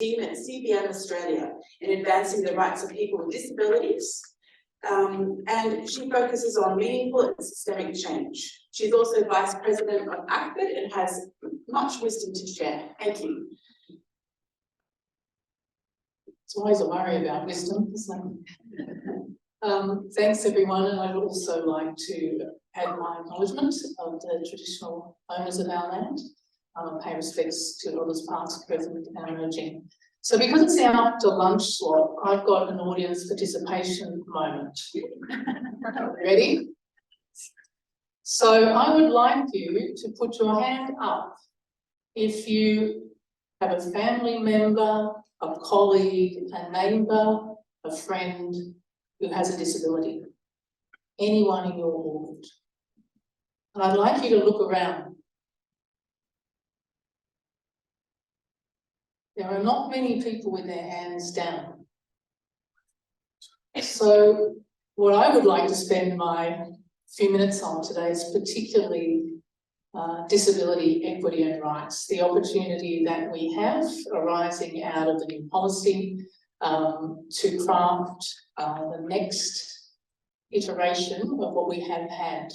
team at CBM Australia in advancing the rights of people with disabilities. And she focuses on meaningful and systemic change. She's also Vice President of DFAT and has much wisdom to share. Thank you. It's always a worry about wisdom, isn't it? Thanks everyone, and I would also like to add my acknowledgement of the traditional owners of our land. Pay respects to others past, present and emerging. So because it's our after lunch slot, I've got an audience participation moment. Ready? So I would like you to put your hand up if you have a family member, a colleague, a neighbour, a friend who has a disability. Anyone in your orbit. And I'd like you to look around. There are not many people with their hands down. So what I would like to spend my few minutes on today is particularly disability, equity and rights, the opportunity that we have arising out of the new policy to craft the next iteration of what we have had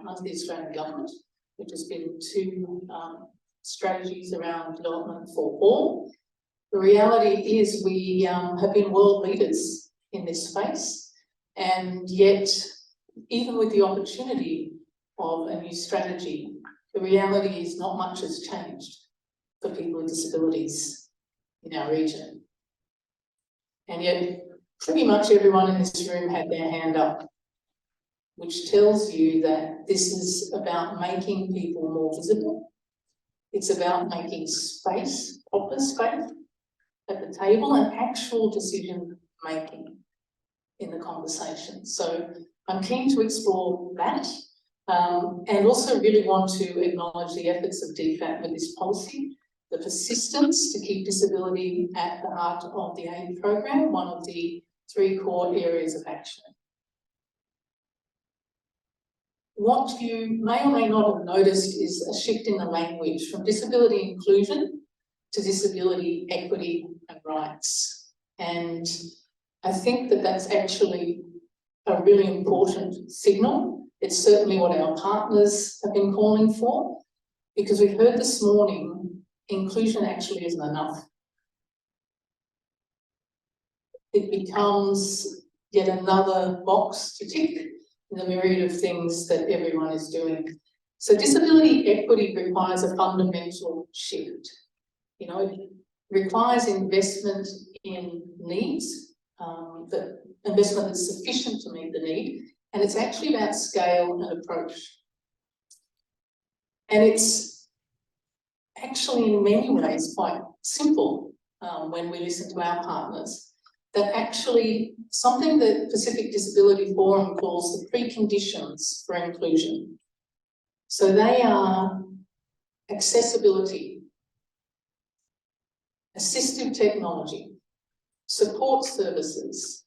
under the Australian government, which has been two strategies around development for all. The reality is we have been world leaders in this space, and yet even with the opportunity of a new strategy, the reality is not much has changed for people with disabilities in our region. And yet pretty much everyone in this room had their hand up, which tells you that this is about making people more visible. It's about making space, proper space at the table and actual decision making in the conversation. So I'm keen to explore that and also really want to acknowledge the efforts of DFAT with this policy, the persistence to keep disability at the heart of the aid program, one of the 3 core areas of action. What you may or may not have noticed is a shift in the language from disability inclusion to disability equity and rights. And I think that that's actually a really important signal. It's certainly what our partners have been calling for, because we've heard this morning, inclusion actually isn't enough. It becomes yet another box to tick in the myriad of things that everyone is doing. So disability equity requires a fundamental shift. You know, it requires investment in needs, the investment that's sufficient to meet the need, and it's actually about scale and approach. And it's actually in many ways quite simple when we listen to our partners, that actually something that Pacific Disability Forum calls the preconditions for inclusion. So they are accessibility, assistive technology, support services,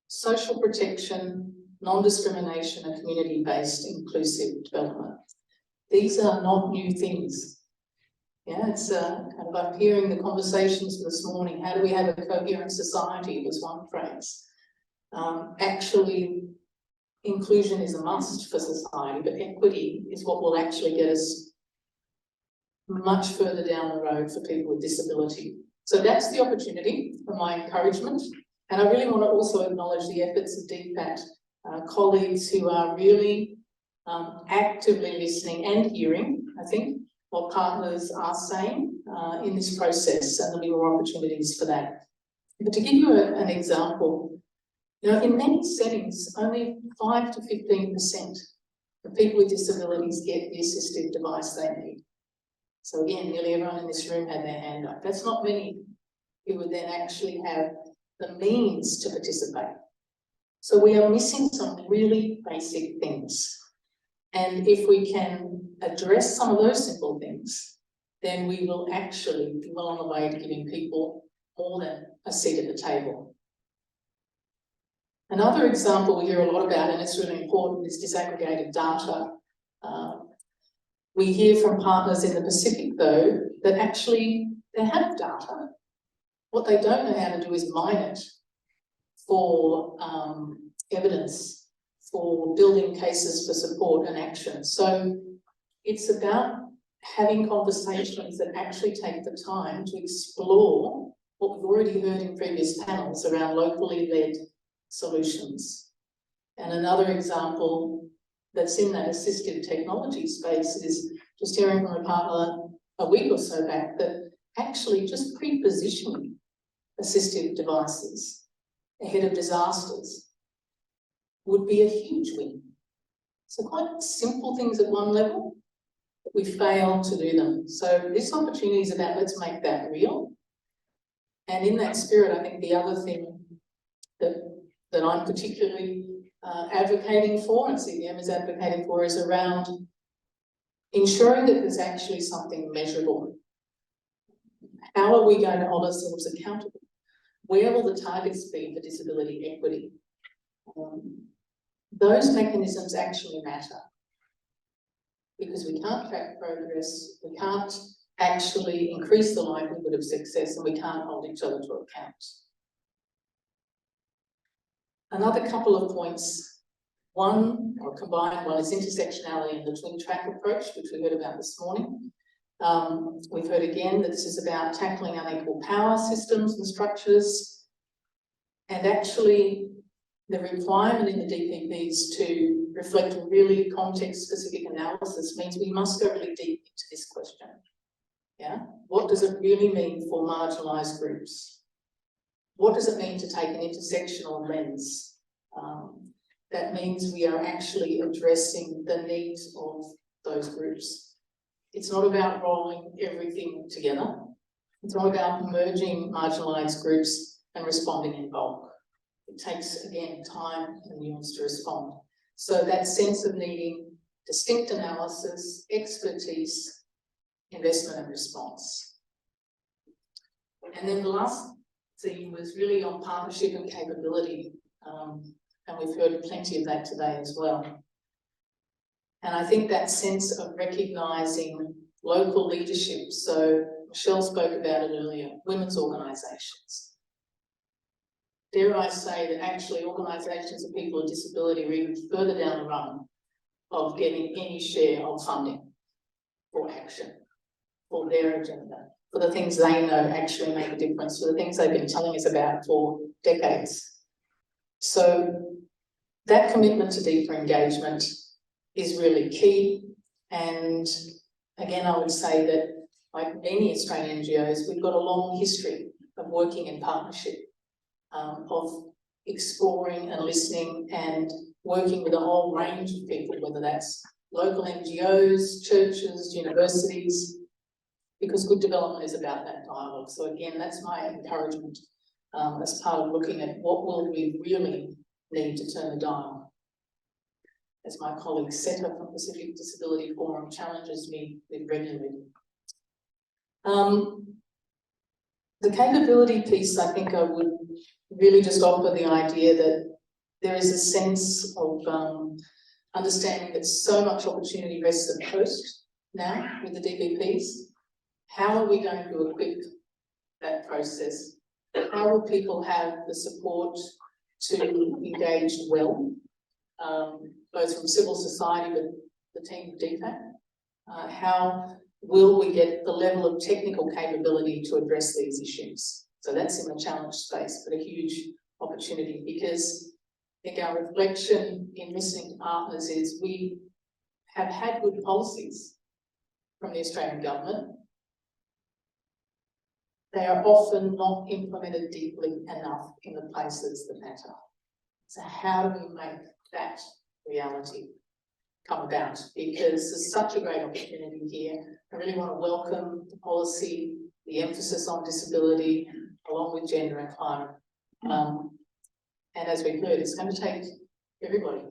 social protection, non-discrimination and community-based inclusive development. These are not new things. Yeah, it's kind of like hearing the conversations this morning. How do we have a coherent society was one phrase. Actually, inclusion is a must for society, but equity is what will actually get us much further down the road for people with disability. So that's the opportunity for my encouragement. And I really want to also acknowledge the efforts of DFAT colleagues who are really actively listening and hearing, I think, what partners are saying in this process, and there'll be more opportunities for that. But to give you an example, you know, in many settings, only 5 to 15% of people with disabilities get the assistive device they need. So again, nearly everyone in this room had their hand up. That's not many who would then actually have the means to participate. So we are missing some really basic things. And if we can address some of those simple things, then we will actually be well on the way to giving people more than a seat at the table. Another example we hear a lot about, and it's really important, is disaggregated data. We hear from partners in the Pacific, though, that actually they have data, What they don't know how to do is mine it for evidence, for building cases for support and action. So it's about having conversations that actually take the time to explore what we've already heard in previous panels around locally led solutions. And another example that's in that assistive technology space is just hearing from a partner a week or so back that actually just pre-positioning assistive devices ahead of disasters would be a huge win. So quite simple things at one level, but we fail to do them. So this opportunity is about let's make that real. And in that spirit, I think the other thing that I'm particularly advocating for, and CBM is advocating for, is around ensuring that there's actually something measurable. How are we going to hold ourselves accountable? Where will the targets be for disability equity? Those mechanisms actually matter because we can't track progress, we can't actually increase the likelihood of success, and we can't hold each other to account. Another couple of points. One, or combined one, is intersectionality and the twin track approach, which we heard about this morning. We've heard again that this is about tackling unequal power systems and structures, and actually the requirement in the DPPs to reflect a really context-specific analysis means we must go really deep into this question. Yeah, what does it really mean for marginalised groups? What does it mean to take an intersectional lens? That means we are actually addressing the needs of those groups. It's not about rolling everything together. It's not about merging marginalised groups and responding in bulk. It takes, again, time and nuance to respond. So that sense of needing distinct analysis, expertise, investment and response. And then the last theme was really on partnership and capability. And we've heard plenty of that today as well. And I think that sense of recognising local leadership. So Michelle spoke about it earlier, women's organisations. Dare I say that actually organisations of people with disability are even further down the run of getting any share of funding for action, for their agenda, for the things they know actually make a difference, for the things they've been telling us about for decades. So that commitment to deeper engagement is really key. And again, I would say that, like many Australian NGOs, we've got a long history of working in partnership, of exploring and listening and working with a whole range of people, whether that's local NGOs, churches, universities, because good development is about that dialogue. So again, that's my encouragement as part of looking at what will we really need to turn the dial. As my colleague Seta from Pacific Disability Forum challenges me with regularly. The capability piece, I think I would really just offer the idea that there is a sense of understanding that so much opportunity rests at coast now with the DPPs. How are we going to equip that process? How will people have the support to engage well, both from civil society but the team of DFAT? How will we get the level of technical capability to address these issues? So that's in the challenge space, but a huge opportunity, because I think our reflection in listening to partners is we have had good policies from the Australian government. They are often not implemented deeply enough in the places that matter. So how do we make that reality come about? Because there's such a great opportunity here. I really want to welcome the policy, the emphasis on disability, along with gender and climate. And as we've heard, it's going to take everybody.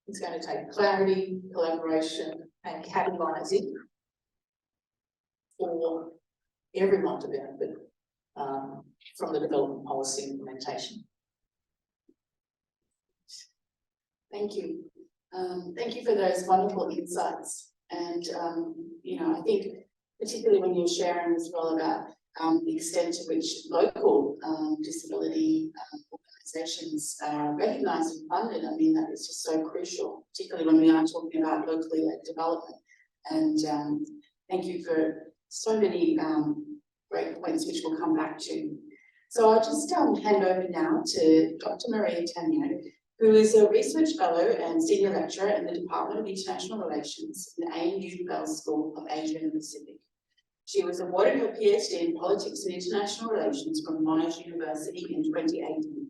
It's going to take clarity, collaboration, and catalysing for everyone to benefit from the development policy implementation. Thank you. Thank you for those wonderful insights. And, you know, I think particularly when you're sharing as well about the extent to which local disability organisations are recognised and funded. I mean, that is just so crucial, particularly when we are talking about locally led development. And thank you for so many great points, which we'll come back to. So I'll just hand over now to Dr. Maria Tanyag, who is a research fellow and senior lecturer in the Department of International Relations in the ANU Bell School of Asia and the Pacific. She was awarded her PhD in Politics and International Relations from Monash University in 2018.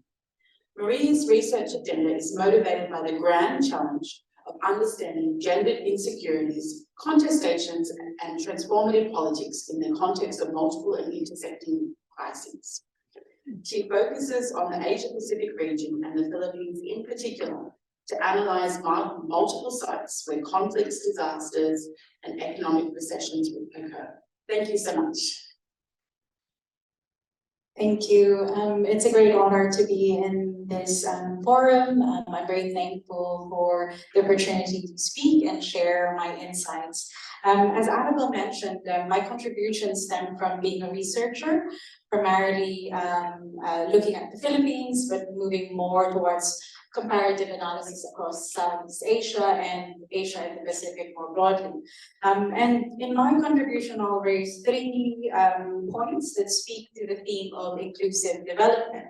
Maria's research agenda is motivated by the grand challenge of understanding gendered insecurities, contestations, and transformative politics in the context of multiple and intersecting crises. She focuses on the Asia-Pacific region and the Philippines in particular to analyse multiple sites where conflicts, disasters, and economic recessions occur. Thank you so much. Thank you. It's a great honor to be in this forum. I'm very thankful for the opportunity to speak and share my insights. As Annabel mentioned, my contributions stem from being a researcher, primarily looking at the Philippines, but moving more towards comparative analysis across Southeast Asia and Asia and the Pacific more broadly. And in my contribution, I'll raise three points that speak to the theme of inclusive development.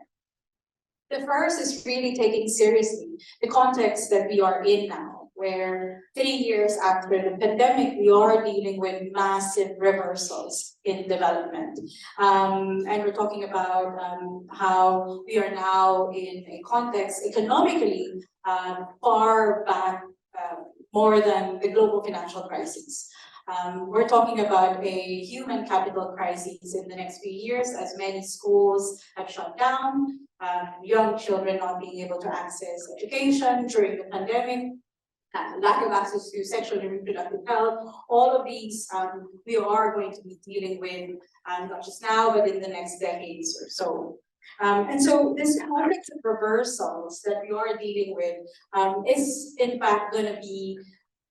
The first is really taking seriously the context that we are in now, where 3 years after the pandemic, we are dealing with massive reversals in development. And we're talking about how we are now in a context economically far back more than the global financial crisis. We're talking about a human capital crisis in the next few years as many schools have shut down, young children not being able to access education during the pandemic, lack of access to sexual and reproductive health. All of these we are going to be dealing with not just now, but in the next decades or so. And so this context of reversals that we are dealing with is in fact going to be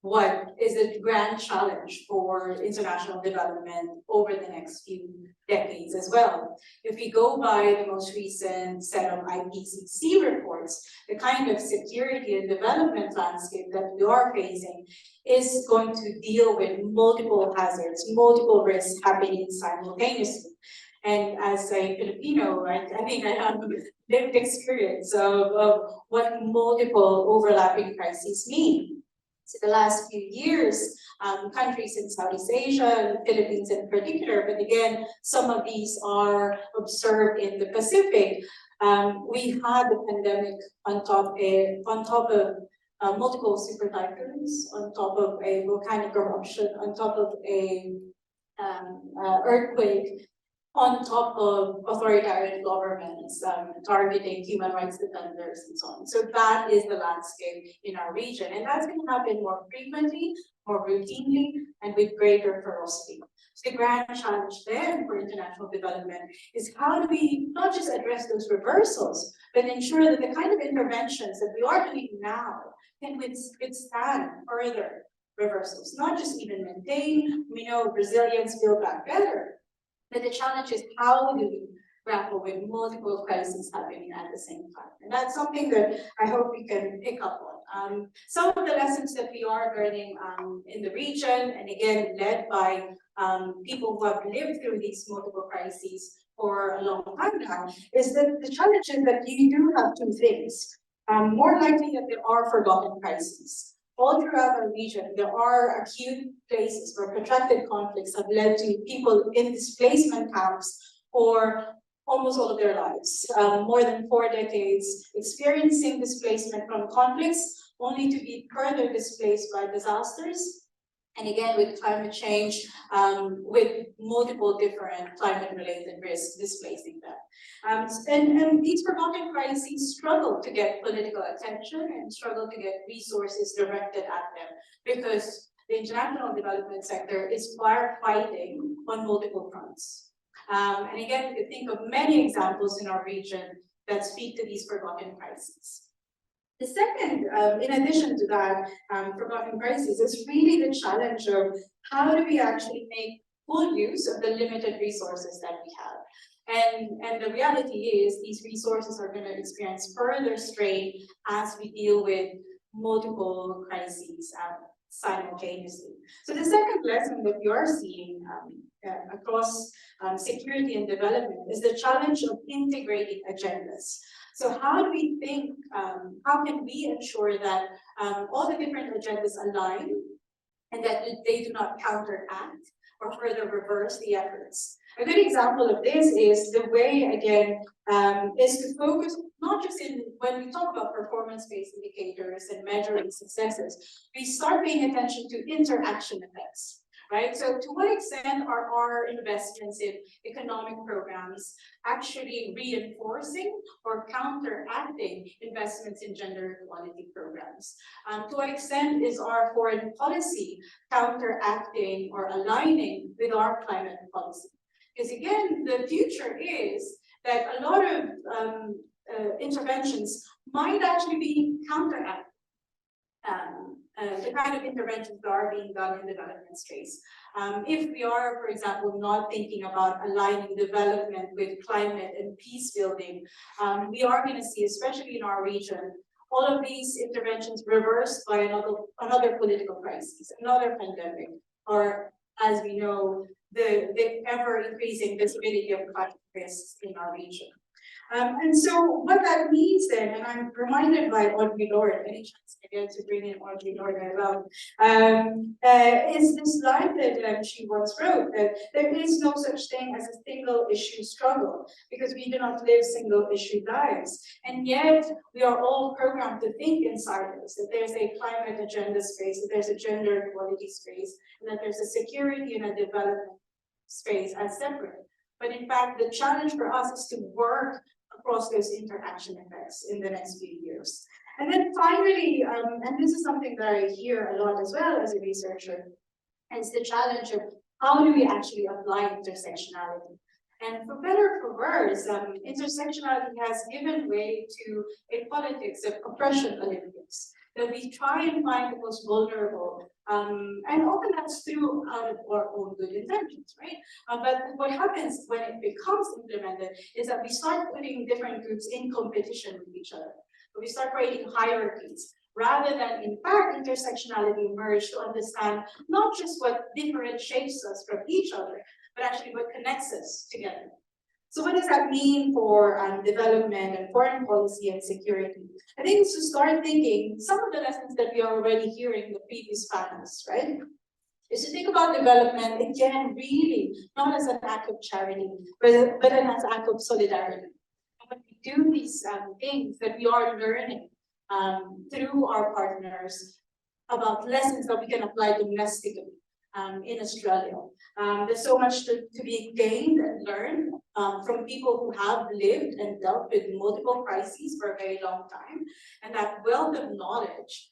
what is a grand challenge for international development over the next few decades as well. If we go by the most recent set of IPCC reports, the kind of security and development landscape that we are facing is going to deal with multiple hazards, multiple risks happening simultaneously. And as a Filipino, I think I have lived experience of what multiple overlapping crises mean. So the last few years, countries in Southeast Asia and the Philippines in particular, but again, some of these are observed in the Pacific. We had the pandemic on top of multiple super typhoons, on top of a volcanic eruption, on top of a earthquake, on top of authoritarian governments targeting human rights defenders and so on. So that is the landscape in our region. And that's going to happen more frequently, more routinely, and with greater ferocity. So the grand challenge then for international development is how do we not just address those reversals, but ensure that the kind of interventions that we are doing now can withstand further reversals, not just even maintain. We know resilience, build back better. But the challenge is how do we grapple with multiple crises happening at the same time? And that's something that I hope we can pick up on. Some of the lessons that we are learning in the region, and again, led by people who have lived through these multiple crises for a long time now, is that the challenge is that you do have two things. More likely that there are forgotten crises. All throughout our region, there are acute places where protracted conflicts have led to people in displacement camps for almost all of their lives. More than 4 decades experiencing displacement from conflicts, only to be further displaced by disasters. And again, with climate change, with multiple different climate-related risks displacing them. And these forgotten crises struggle to get political attention and struggle to get resources directed at them because the international development sector is fighting on multiple fronts. And again, we can think of many examples in our region that speak to these forgotten crises. The second, in addition to that, forgotten crises, is really the challenge of how do we actually make full use of the limited resources that we have. And the reality is these resources are going to experience further strain as we deal with multiple crises simultaneously. So the second lesson that we are seeing across security and development is the challenge of integrating agendas. So how do we think, how can we ensure that all the different agendas align and that they do not counteract or further reverse the efforts? A good example of this is the way, again, is to focus not just in, when we talk about performance-based indicators and measuring successes, we start paying attention to interaction effects, right? So to what extent are our investments in economic programs actually reinforcing or counteracting investments in gender equality programs? To what extent is our foreign policy counteracting or aligning with our climate policy? Because again, the future is that a lot of interventions might actually be counteracting the kind of interventions that are being done in the development space. If we are, for example, not thinking about aligning development with climate and peace building, we are going to see, especially in our region, all of these interventions reversed by another political crisis, another pandemic, or as we know, the ever-increasing visibility of climate risks in our region. And so what that means then, and I'm reminded by Audrey Lord, any chance I get to bring in Audrey Lord as well, is this line that she once wrote, that there is no such thing as a single issue struggle, because we do not live single issue lives. And yet we are all programmed to think in silos, that there's a climate agenda space, that there's a gender equality space, and that there's a security and a development space as separate. But in fact, the challenge for us is to work across those interaction effects in the next few years. And then finally, and this is something that I hear a lot as well as a researcher, is the challenge of how do we actually apply intersectionality? And for better or for worse, intersectionality has given way to a politics of oppression Olympics, that we try and find the most vulnerable, and often that's through out of our own good intentions, right? But what happens when it becomes implemented is that we start putting different groups in competition with each other. We start creating hierarchies, rather than, in fact, intersectionality emerge to understand not just what differentiates us from each other, but actually what connects us together. So what does that mean for development and foreign policy and security? I think it's to start thinking some of the lessons that we are already hearing in the previous panels, right? Is to think about development, again, really not as an act of charity, but as an act of solidarity. And when we do these things that we are learning through our partners about lessons that we can apply domestically in Australia. There's so much to be gained and learned from people who have lived and dealt with multiple crises for a very long time. And that wealth of knowledge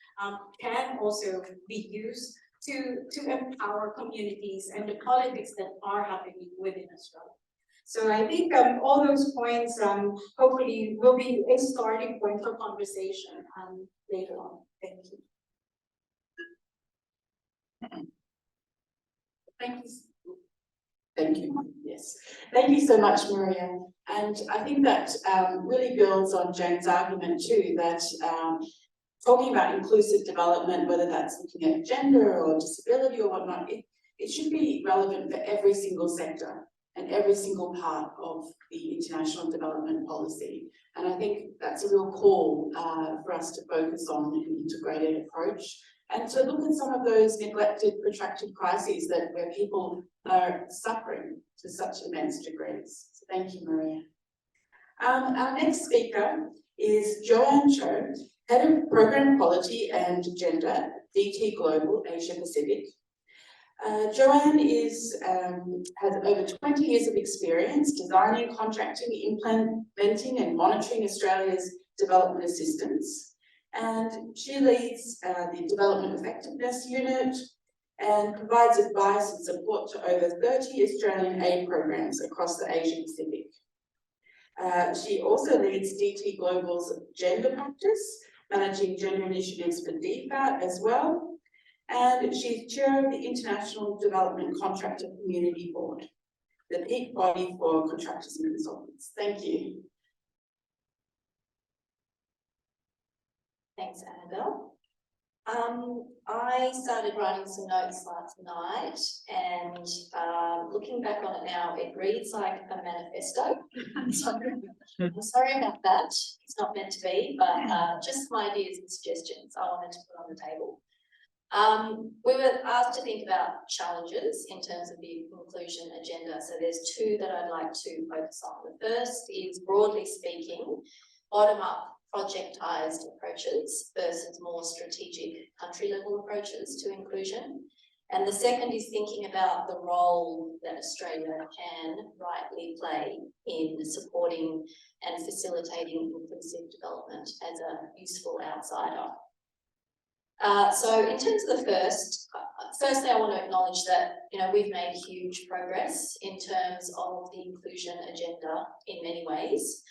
can also be used to empower communities and the politics that are happening within Australia. So I think all those points hopefully will be a starting point for conversation later on. Thank you. Thank you. Thank you. Yes. Thank you so much, Maria. And I think that really builds on Jane's argument too, that talking about inclusive development, whether that's looking at gender or disability or whatnot, it should be relevant for every single sector and every single part of the international development policy. And I think that's a real call for us to focus on an integrated approach and to look at some of those neglected, protracted crises where people are suffering to such immense degrees. So thank you, Maria. Our next speaker is Joanne Choe, Head of Program Quality and Gender, DT Global Asia Pacific. Joanne has over 20 years of experience designing, contracting, implementing and monitoring Australia's development assistance. And she leads the Development Effectiveness Unit and provides advice and support to over 30 Australian aid programs across the Asia Pacific. She also leads DT Global's gender practice, managing gender initiatives for DFAT as well. and she's chair of the International Development Contractor Community Board, the peak body for contractors and consultants. Thank you. Thanks, Annabel. I started writing some notes last night, and looking back on it now, it reads like a manifesto. I'm sorry about that. It's not meant to be, but just some ideas and suggestions I wanted to put on the table. We were asked to think about challenges in terms of the inclusion agenda. So there's two that I'd like to focus on. The first is, broadly speaking, bottom-up projectized approaches versus more strategic country-level approaches to inclusion. And the second is thinking about the role that Australia can rightly play in supporting and facilitating inclusive development as a useful outsider. So in terms of the firstly, I want to acknowledge that, we've made huge progress in terms of the inclusion agenda in many ways.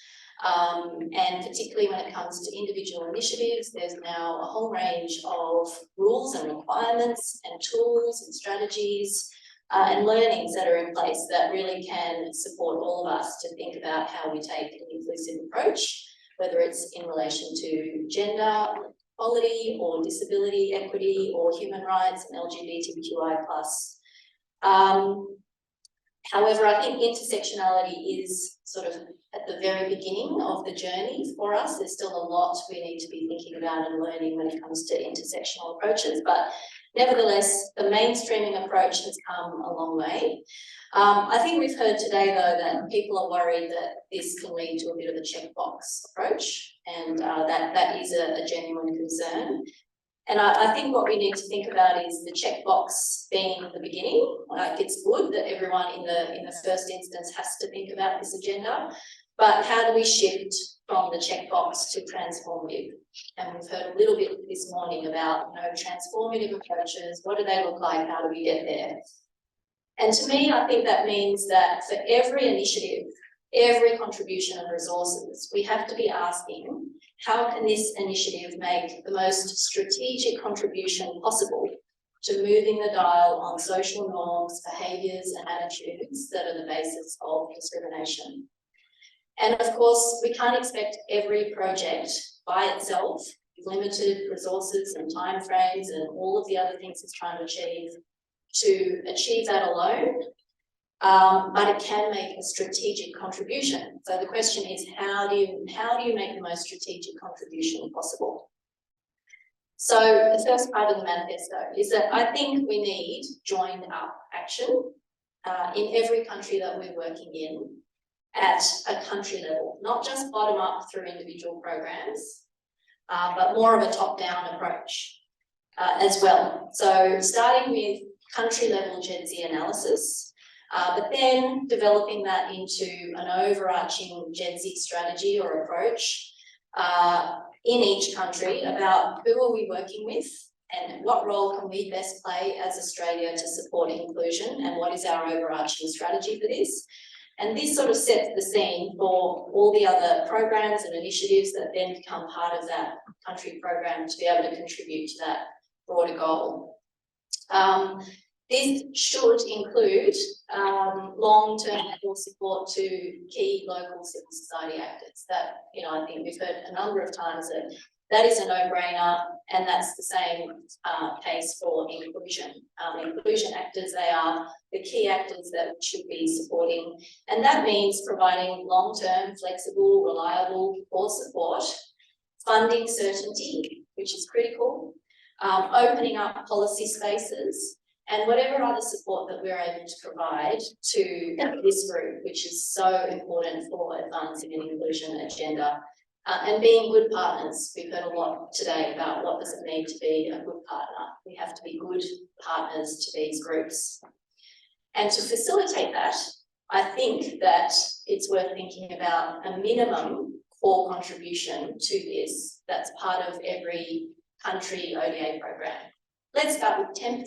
And particularly when it comes to individual initiatives, there's now a whole range of rules and requirements and tools and strategies and learnings that are in place that really can support all of us to think about how we take an inclusive approach, whether it's in relation to gender equality or disability equity or human rights and LGBTQI+. However, I think intersectionality is sort of at the very beginning of the journey for us. There's still a lot we need to be thinking about and learning when it comes to intersectional approaches, but nevertheless, the mainstreaming approach has come a long way. I think we've heard today, though, that people are worried that this can lead to a bit of a checkbox approach, and that is a genuine concern. And I think what we need to think about is the checkbox being the beginning. Like, it's good that everyone in the first instance has to think about this agenda, but how do we shift from the checkbox to transformative? And we've heard a little bit this morning about transformative approaches. What do they look like? How do we get there? And to me, I think that means that for every initiative, every contribution of resources, we have to be asking, how can this initiative make the most strategic contribution possible to moving the dial on social norms, behaviours and attitudes that are the basis of discrimination? And of course, we can't expect every project by itself, with limited resources and timeframes and all of the other things it's trying to achieve that alone. But it can make a strategic contribution. So the question is, how do you make the most strategic contribution possible? So the first part of the manifesto is that I think we need joined up action in every country that we're working in at a country level, not just bottom up through individual programs, but more of a top-down approach as well. So starting with country level Gen Z analysis, but then developing that into an overarching Gen Z strategy or approach in each country about who are we working with and what role can we best play as Australia to support inclusion, and what is our overarching strategy for this. And this sort of sets the scene for all the other programs and initiatives that then become part of that country program to be able to contribute to that broader goal. This should include long-term support to key local civil society actors. That, I think we've heard a number of times that is a no-brainer, and that's the same case for inclusion. Inclusion actors, they are the key actors that we should be supporting, and that means providing long-term, flexible, reliable core support, funding certainty, which is critical, opening up policy spaces, and whatever other support that we're able to provide to this group, which is so important for advancing an inclusion agenda, and being good partners. We've heard a lot today about what does it mean to be a good partner. We have to be good partners to these groups. And to facilitate that, I think that it's worth thinking about a minimum core contribution to this that's part of every country ODA program. Let's start with 10%.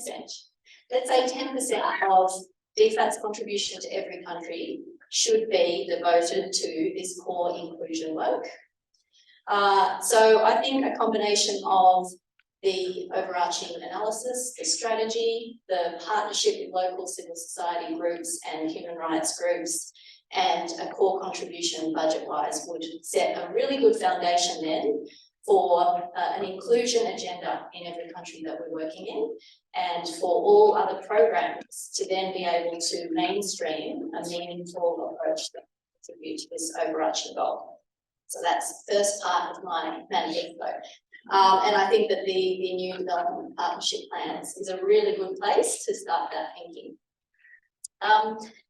Let's say 10% of DFAT's contribution to every country should be devoted to this core inclusion work. So I think a combination of the overarching analysis, the strategy, the partnership with local civil society groups and human rights groups, and a core contribution budget-wise would set a really good foundation then for an inclusion agenda in every country that we're working in, and for all other programs to then be able to mainstream a meaningful approach that contribute to this overarching goal. So that's the first part of my manifesto. And I think that the new development partnership plans is a really good place to start that thinking.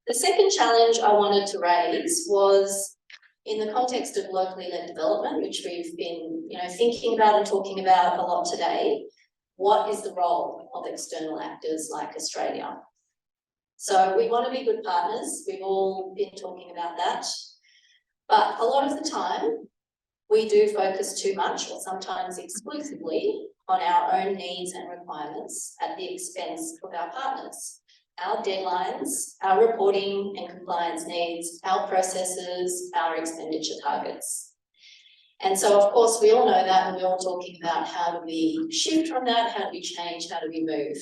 The second challenge I wanted to raise was in the context of locally led development, which we've been, thinking about and talking about a lot today. What is the role of external actors like Australia? So we want to be good partners. We've all been talking about that. But a lot of the time, we do focus too much, or sometimes exclusively, on our own needs and requirements at the expense of our partners. Our deadlines, our reporting and compliance needs, our processes, our expenditure targets. And so, of course, we all know that, and we're all talking about how do we shift from that, how do we change, how do we move.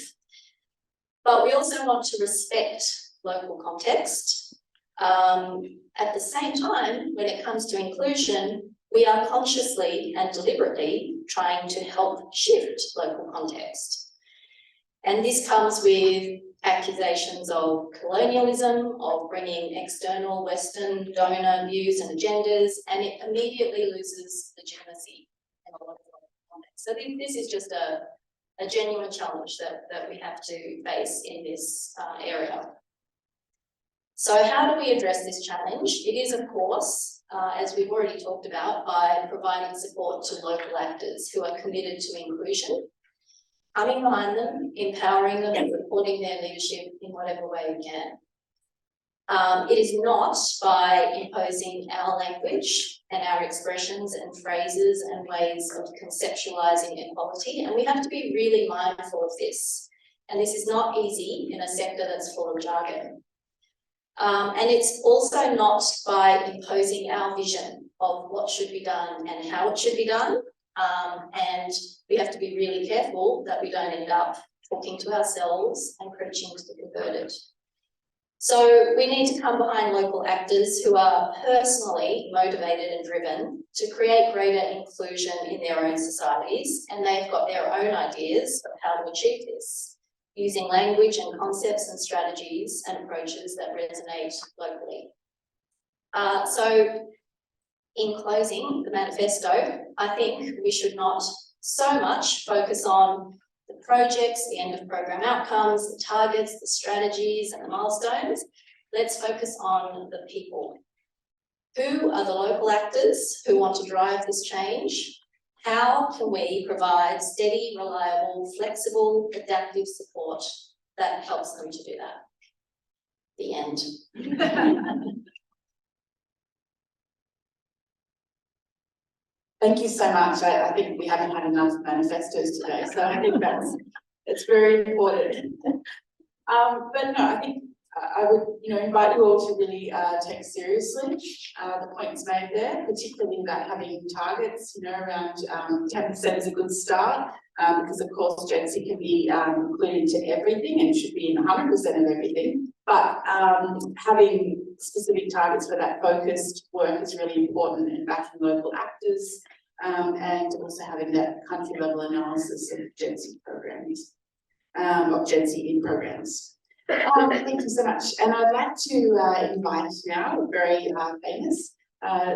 But we also want to respect local context. At the same time, when it comes to inclusion, we are consciously and deliberately trying to help shift local context. And this comes with accusations of colonialism, of bringing external Western donor views and agendas, and it immediately loses legitimacy in a lot of contexts. So this is just a genuine challenge that we have to face in this area. So how do we address this challenge? It is, of course, as we've already talked about, by providing support to local actors who are committed to inclusion, coming behind them, empowering them, and supporting their leadership in whatever way we can. It is not by imposing our language and our expressions and phrases and ways of conceptualising equality, and we have to be really mindful of this. And this is not easy in a sector that's full of jargon. And it's also not by imposing our vision of what should be done and how it should be done. And we have to be really careful that we don't end up talking to ourselves and preaching to the converted. So we need to come behind local actors who are personally motivated and driven to create greater inclusion in their own societies, and they've got their own ideas of how to achieve this, using language and concepts and strategies and approaches that resonate locally. So in closing the manifesto, I think we should not so much focus on the projects, the end of program outcomes, the targets, the strategies and the milestones. Let's focus on the people. Who are the local actors who want to drive this change? How can we provide steady, reliable, flexible, adaptive support that helps them to do that? The end. Thank you so much. I think we haven't had enough manifestos today, so I think it's very important. But no, I think I would, invite you all to really take seriously the points made there, particularly about having targets. Around 10% is a good start, because of course Gen-Z can be included into everything and should be in 100% of everything. But having specific targets for that focused work is really important, and backing local actors, and also having that country level analysis of Gen-Z programs, of Gen-Z in programs. Thank you so much. And I'd like to invite now a very famous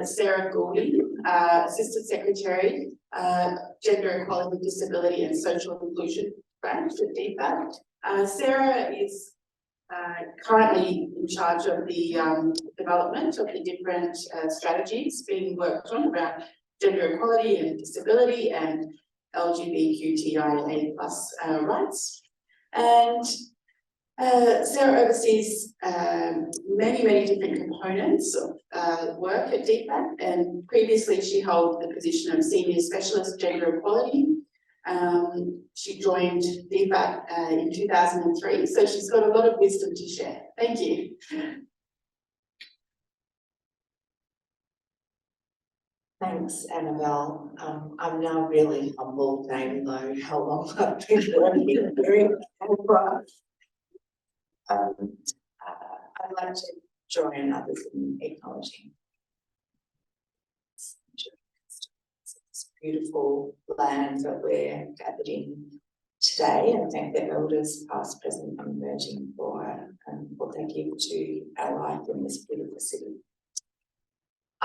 Sarah Goulding, Assistant Secretary, Gender Equality, Disability and Social Inclusion Branch at DFAT. Sarah is currently in charge of the development of the different strategies being worked on around gender equality and disability and LGBTQIA+ rights. And Sarah oversees many different components of work at DFAT, and previously she held the position of Senior Specialist Gender Equality. She joined DFAT in 2003, so she's got a lot of wisdom to share. Thank you. Thanks, Annabel. I'm now really humbled, knowing though how long I've been working doing Canberra. I'd like to join others in acknowledging this beautiful land that we're gathered in today, and thank the elders, past, present, and emerging, for what they give to our life in this beautiful city.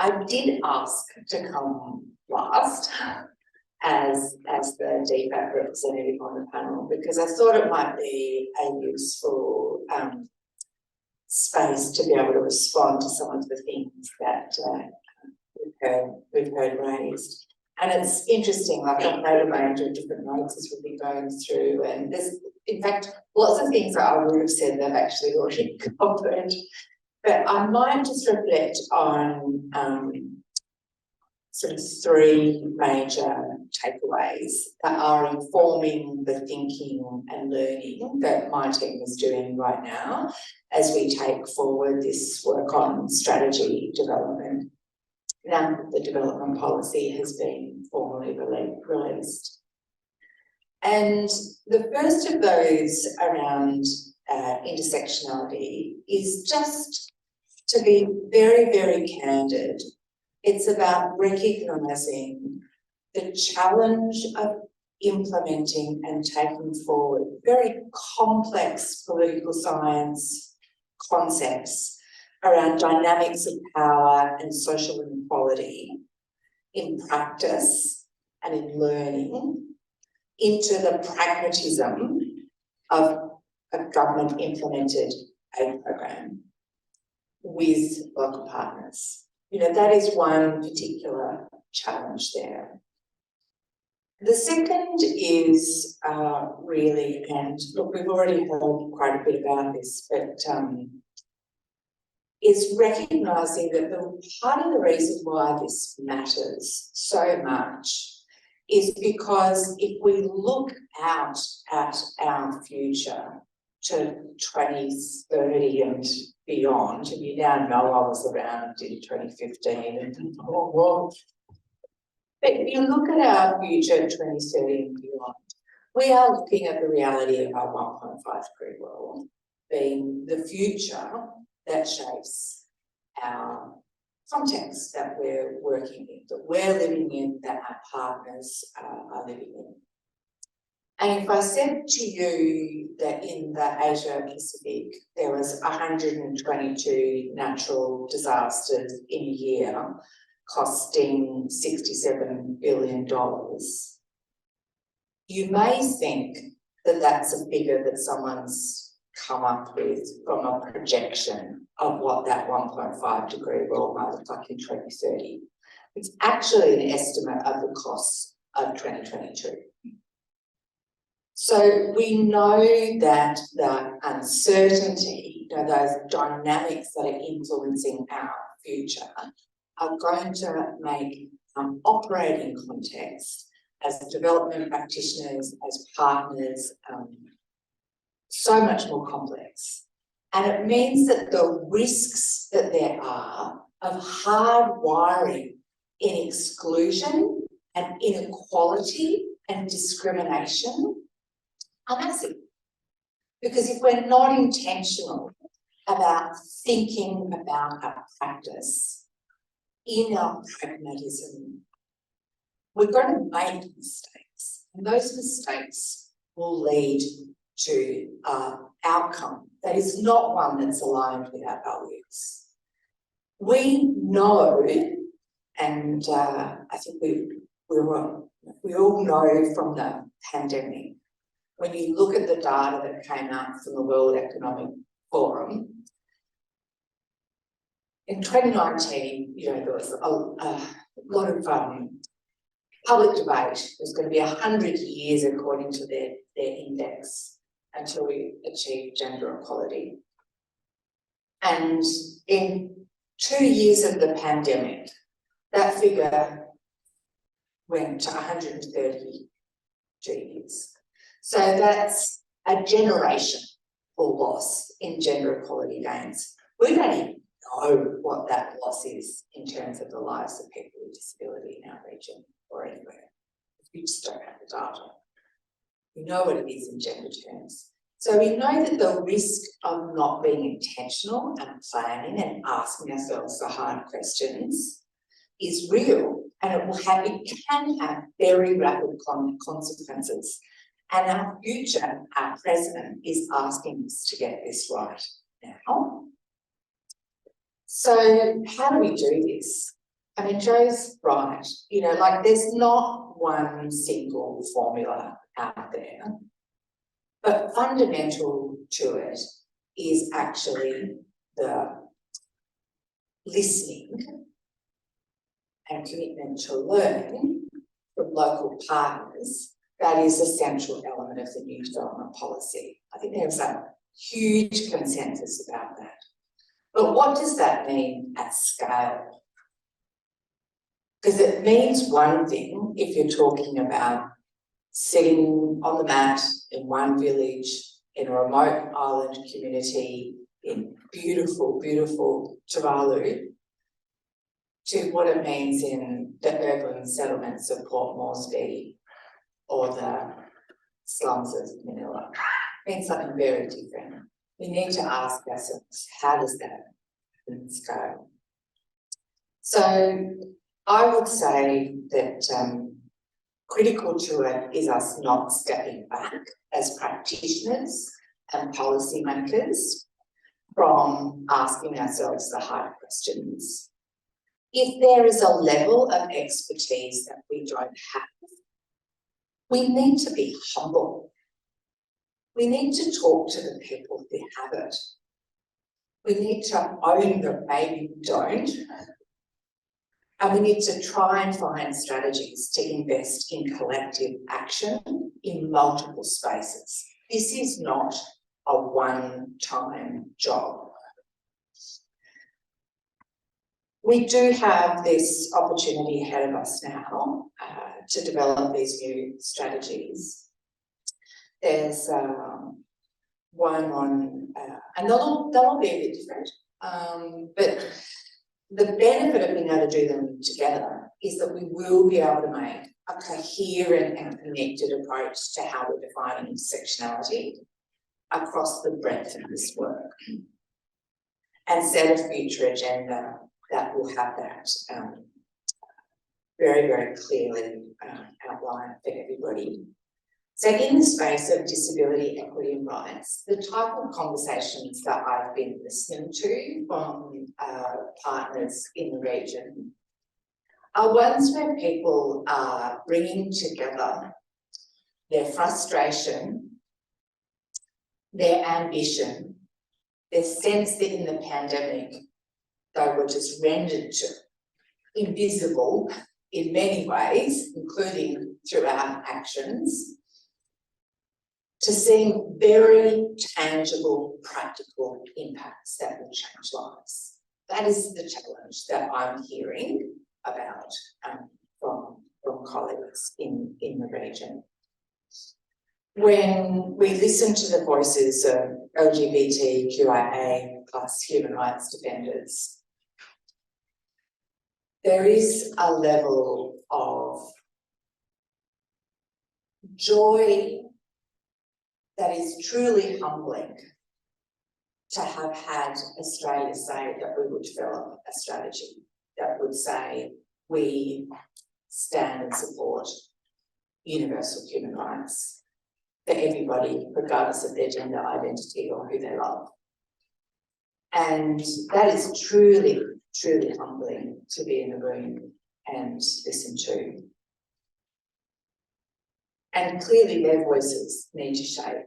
I did ask to come last as the DFAT representative on the panel, because I thought it might be a useful space to be able to respond to some of the things that we've heard raised. And it's interesting, like I've made a range of different notes as we've been going through, and there's, in fact, lots of things that I would have said they've actually already covered. But I might just reflect on sort of three major takeaways that are informing the thinking and learning that my team is doing right now as we take forward this work on strategy development now that the development policy has been formally released. And the first of those around intersectionality is just to be very, very candid. It's about recognising the challenge of implementing and taking forward very complex political science concepts around dynamics of power and social inequality in practice and in learning into the pragmatism of a government implemented aid program with local partners. You know, that is one particular challenge there. The second is really, and look, we've already heard quite a bit about this, but is recognising that the part of the reason why this matters so much is because if we look out at our future to 2030 and beyond, and you now know I was around in 2015 and but if you look at our future 2030 and beyond, we are looking at the reality of our 1.5 degree world being the future that shapes our context that we're working in, that we're living in, that our partners are living in. And if I said to you that in the Asia Pacific there was 122 natural disasters in a year costing $67 billion, you may think that that's a figure that someone's come up with from a projection of what that 1.5 degree world might look like in 2030. It's actually an estimate of the costs of 2022. So we know that the uncertainty, those dynamics that are influencing our future are going to make operating context as development practitioners, as partners, so much more complex. And it means that the risks that there are of hardwiring in exclusion and inequality and discrimination are massive. Because if we're not intentional about thinking about our practice in our pragmatism, we're going to make mistakes. And those mistakes will lead to an outcome that is not one that's aligned with our values. We know, and I think we all know from the pandemic, when you look at the data that came out from the World Economic Forum, in 2019, there was a lot of public debate. It was going to be 100 years, according to their index, until we achieve gender equality. And in 2 years of the pandemic, that figure went to 132 years. So that's a generation or loss in gender equality gains. We don't even know what that loss is in terms of the lives of people with disability in our region or anywhere. We just don't have the data. We know what it is in gender terms. So we know that the risk of not being intentional and planning and asking ourselves the hard questions is real, and it can have very rapid consequences. And our future, our present, is asking us to get this right now. So how do we do this? I mean, Joe's right, you know, like there's not one single formula out there, but fundamental to it is actually the listening and commitment to learn from local partners. That is a central element of the new development policy. I think there's a huge consensus about that. But what does that mean at scale? Because it means one thing if you're talking about sitting on the mat in one village, in a remote island community, in beautiful, beautiful Tuvalu, to what it means in the urban settlements of Port Moresby or the slums of Manila. It means something very different. We need to ask ourselves, how does that scale? So I would say that critical to it is us not stepping back as practitioners and policymakers from asking ourselves the hard questions. If there is a level of expertise that we don't have, we need to be humble. We need to talk to the people who have it. We need to own that maybe we don't. And we need to try and find strategies to invest in collective action in multiple spaces. This is not a one-time job. We do have this opportunity ahead of us now to develop these new strategies. There's one on, and they'll be a bit different, but the benefit of being able to do them together is that we will be able to make a coherent and connected approach to how we're defining intersectionality across the breadth of this work and set a future agenda that will have that very, very clearly outlined for everybody. So in the space of disability, equity and rights, the type of conversations that I've been listening to from partners in the region are ones where people are bringing together their frustration, their ambition, their sense that in the pandemic they were just rendered to invisible in many ways, including through our actions, to seeing very tangible, practical impacts that will change lives. That is the challenge that I'm hearing about from colleagues in the region. When we listen to the voices of LGBTQIA plus human rights defenders, there is a level of joy that is truly humbling to have had Australia say that we would develop a strategy that would say we stand and support universal human rights for everybody, regardless of their gender identity or who they love. And that is truly, truly humbling to be in the room and listen to. And clearly their voices need to shape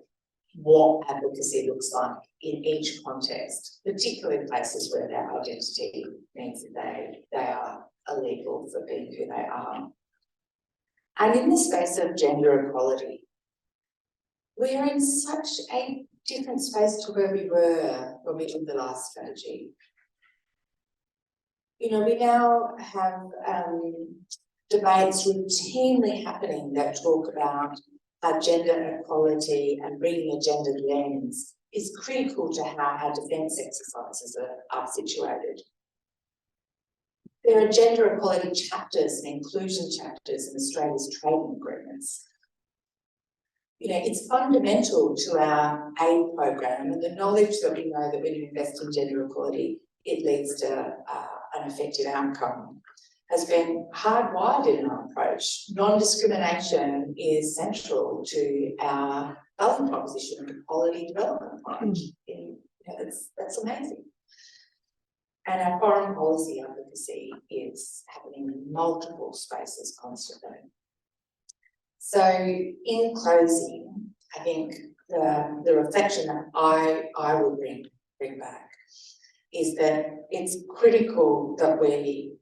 what advocacy looks like in each context, particularly places where their identity means that they are illegal for being who they are. And in the space of gender equality, we are in such a different space to where we were when we did the last strategy. You know, we now have debates routinely happening that talk about gender equality and bringing a gendered lens is critical to how our defence exercises are situated. There are gender equality chapters and inclusion chapters in Australia's trading agreements. You know, it's fundamental to our aid program, and the knowledge that we know that when you invest in gender equality, it leads to an effective outcome, has been hardwired in our approach. Non-discrimination is central to our value proposition of quality development approach. That's amazing. And our foreign policy advocacy is happening in multiple spaces constantly. So in closing, I think the reflection that I will bring back is that it's critical that we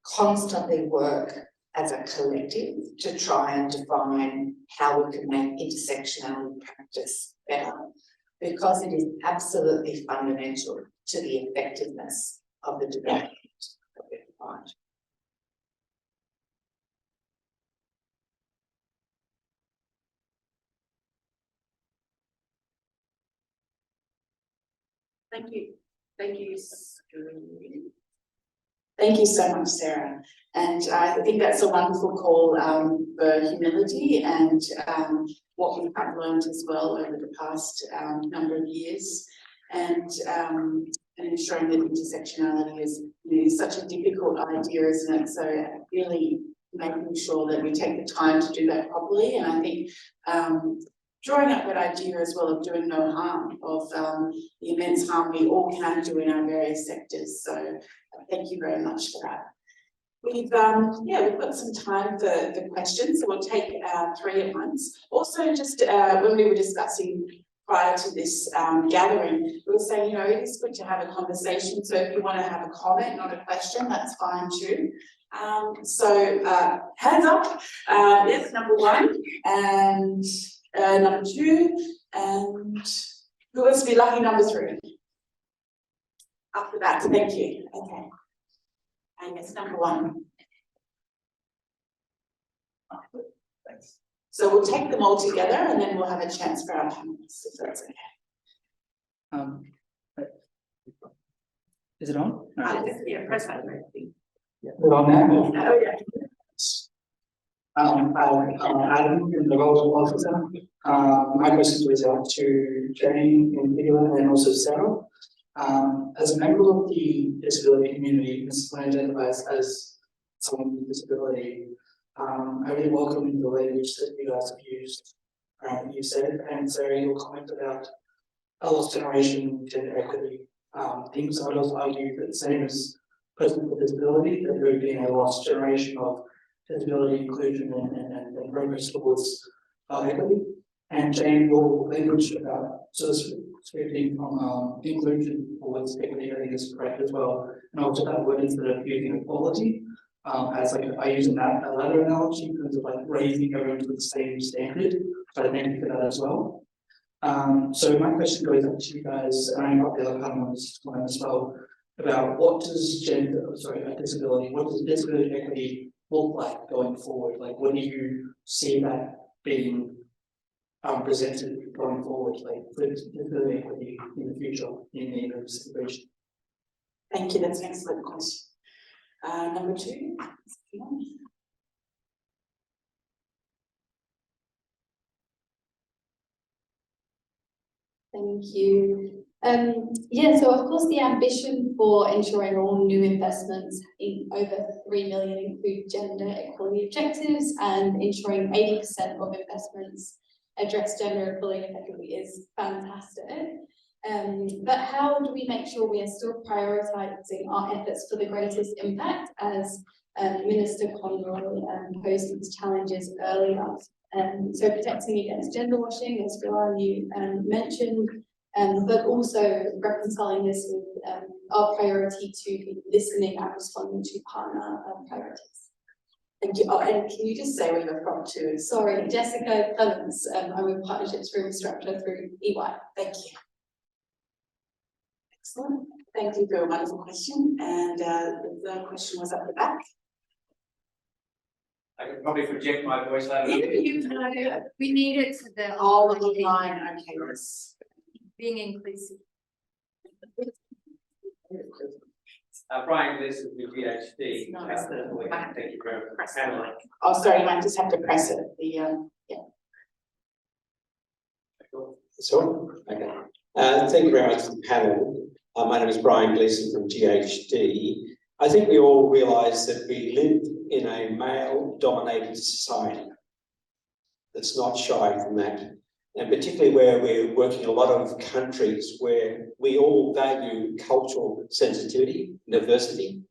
constantly work as a collective to try and define how we can make intersectionality practice better, because it is absolutely fundamental to the effectiveness of the development that we provide. Thank you. Thank you. Thank you so much, Sarah. And I think that's a wonderful call for humility and what we have learned as well over the past number of years, and ensuring that intersectionality is such a difficult idea, isn't it? So really making sure that we take the time to do that properly. And I think drawing up that idea as well of doing no harm, of the immense harm we all can do in our various sectors. So thank you very much for that. We've got some time for questions, so we'll take 3 at once. Also, just when we were discussing prior to this gathering, we were saying, it is good to have a conversation. So if you want to have a comment, not a question, that's fine too. Hands up. Yes, number 1 and number 2, and who wants to be lucky number 3? After that, thank you. Okay. And it's number 1. Thanks. So we'll take them all together and then we'll have a chance for our panelists, if that's okay. Is it on? Yeah, press that. Yeah. Is it on now? Oh, yeah. Adam in the role of officer. My question was out to Jane in particular and also Sarah. As a member of the disability community, Ms. identifies as someone with disability. I really welcome the language that you guys have used. You said, and Sarah, your comment about a lost generation gender equity. Things I would also argue that the same as person with disability, that there has been a lost generation of disability inclusion and progress towards equity. And Jane, your language about sort of switching from inclusion towards equity, I think is correct as well. And also that word instead of using equality, as like I use a ladder analogy because of like raising everyone to the same standard. So I thank you for that as well. So my question goes up to you guys, and I got the other panel on this one as well, about what does disability, what does disability equity look like going forward? Like, what do you see that being presented going forward, like for disability equity in the future in the situation? Thank you, that's an excellent question. Number 2. Thank you. So of course the ambition for ensuring all new investments in over 3 million include gender equality objectives, and ensuring 80% of investments address gender equality effectively is fantastic. But how do we make sure we are still prioritising our efforts for the greatest impact, as Minister Conroy posed these challenges earlier? So protecting against gender washing, as you mentioned, but also reconciling this with our priority to be listening and responding to partner priorities. Thank you. Oh, and can you just say where you're from too? Sorry, Jessica Clements. I'm a partnerships room instructor through EY. Thank you. Excellent. Thank you for a wonderful question. And the question was at the back. I could probably project my voice out. We need it to the Oh, line. Okay, yes. being inclusive. Brian Gleeson with PhD. Thank you very much. Panel. Oh, sorry, you might just have to press it, yeah. So, okay. Thank you very much for the panel. My name is Brian Gleeson from GHD. I think we all realise that we live in a male-dominated society that's not shy from that, and particularly where we're working in a lot of countries where we all value cultural sensitivity, diversity,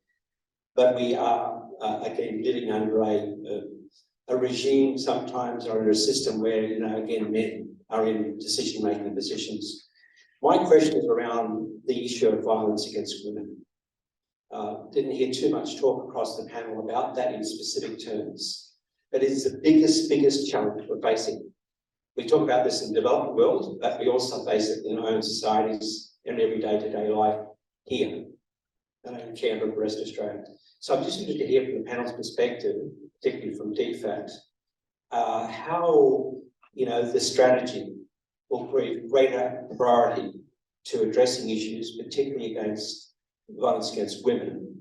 but we are, again, living under a regime sometimes, or a system where, you know, again, men are in decision-making positions. My question is around the issue of violence against women. Didn't hear too much talk across the panel about that in specific terms, but it is the biggest challenge we're facing. We talk about this in the developed world, but we also face it in our own societies in every day-to-day life here, and in Canberra and the rest of Australia. So I'm just interested to hear from the panel's perspective, particularly from DFAT, how, you know, the strategy will bring greater priority to addressing issues, particularly against violence against women,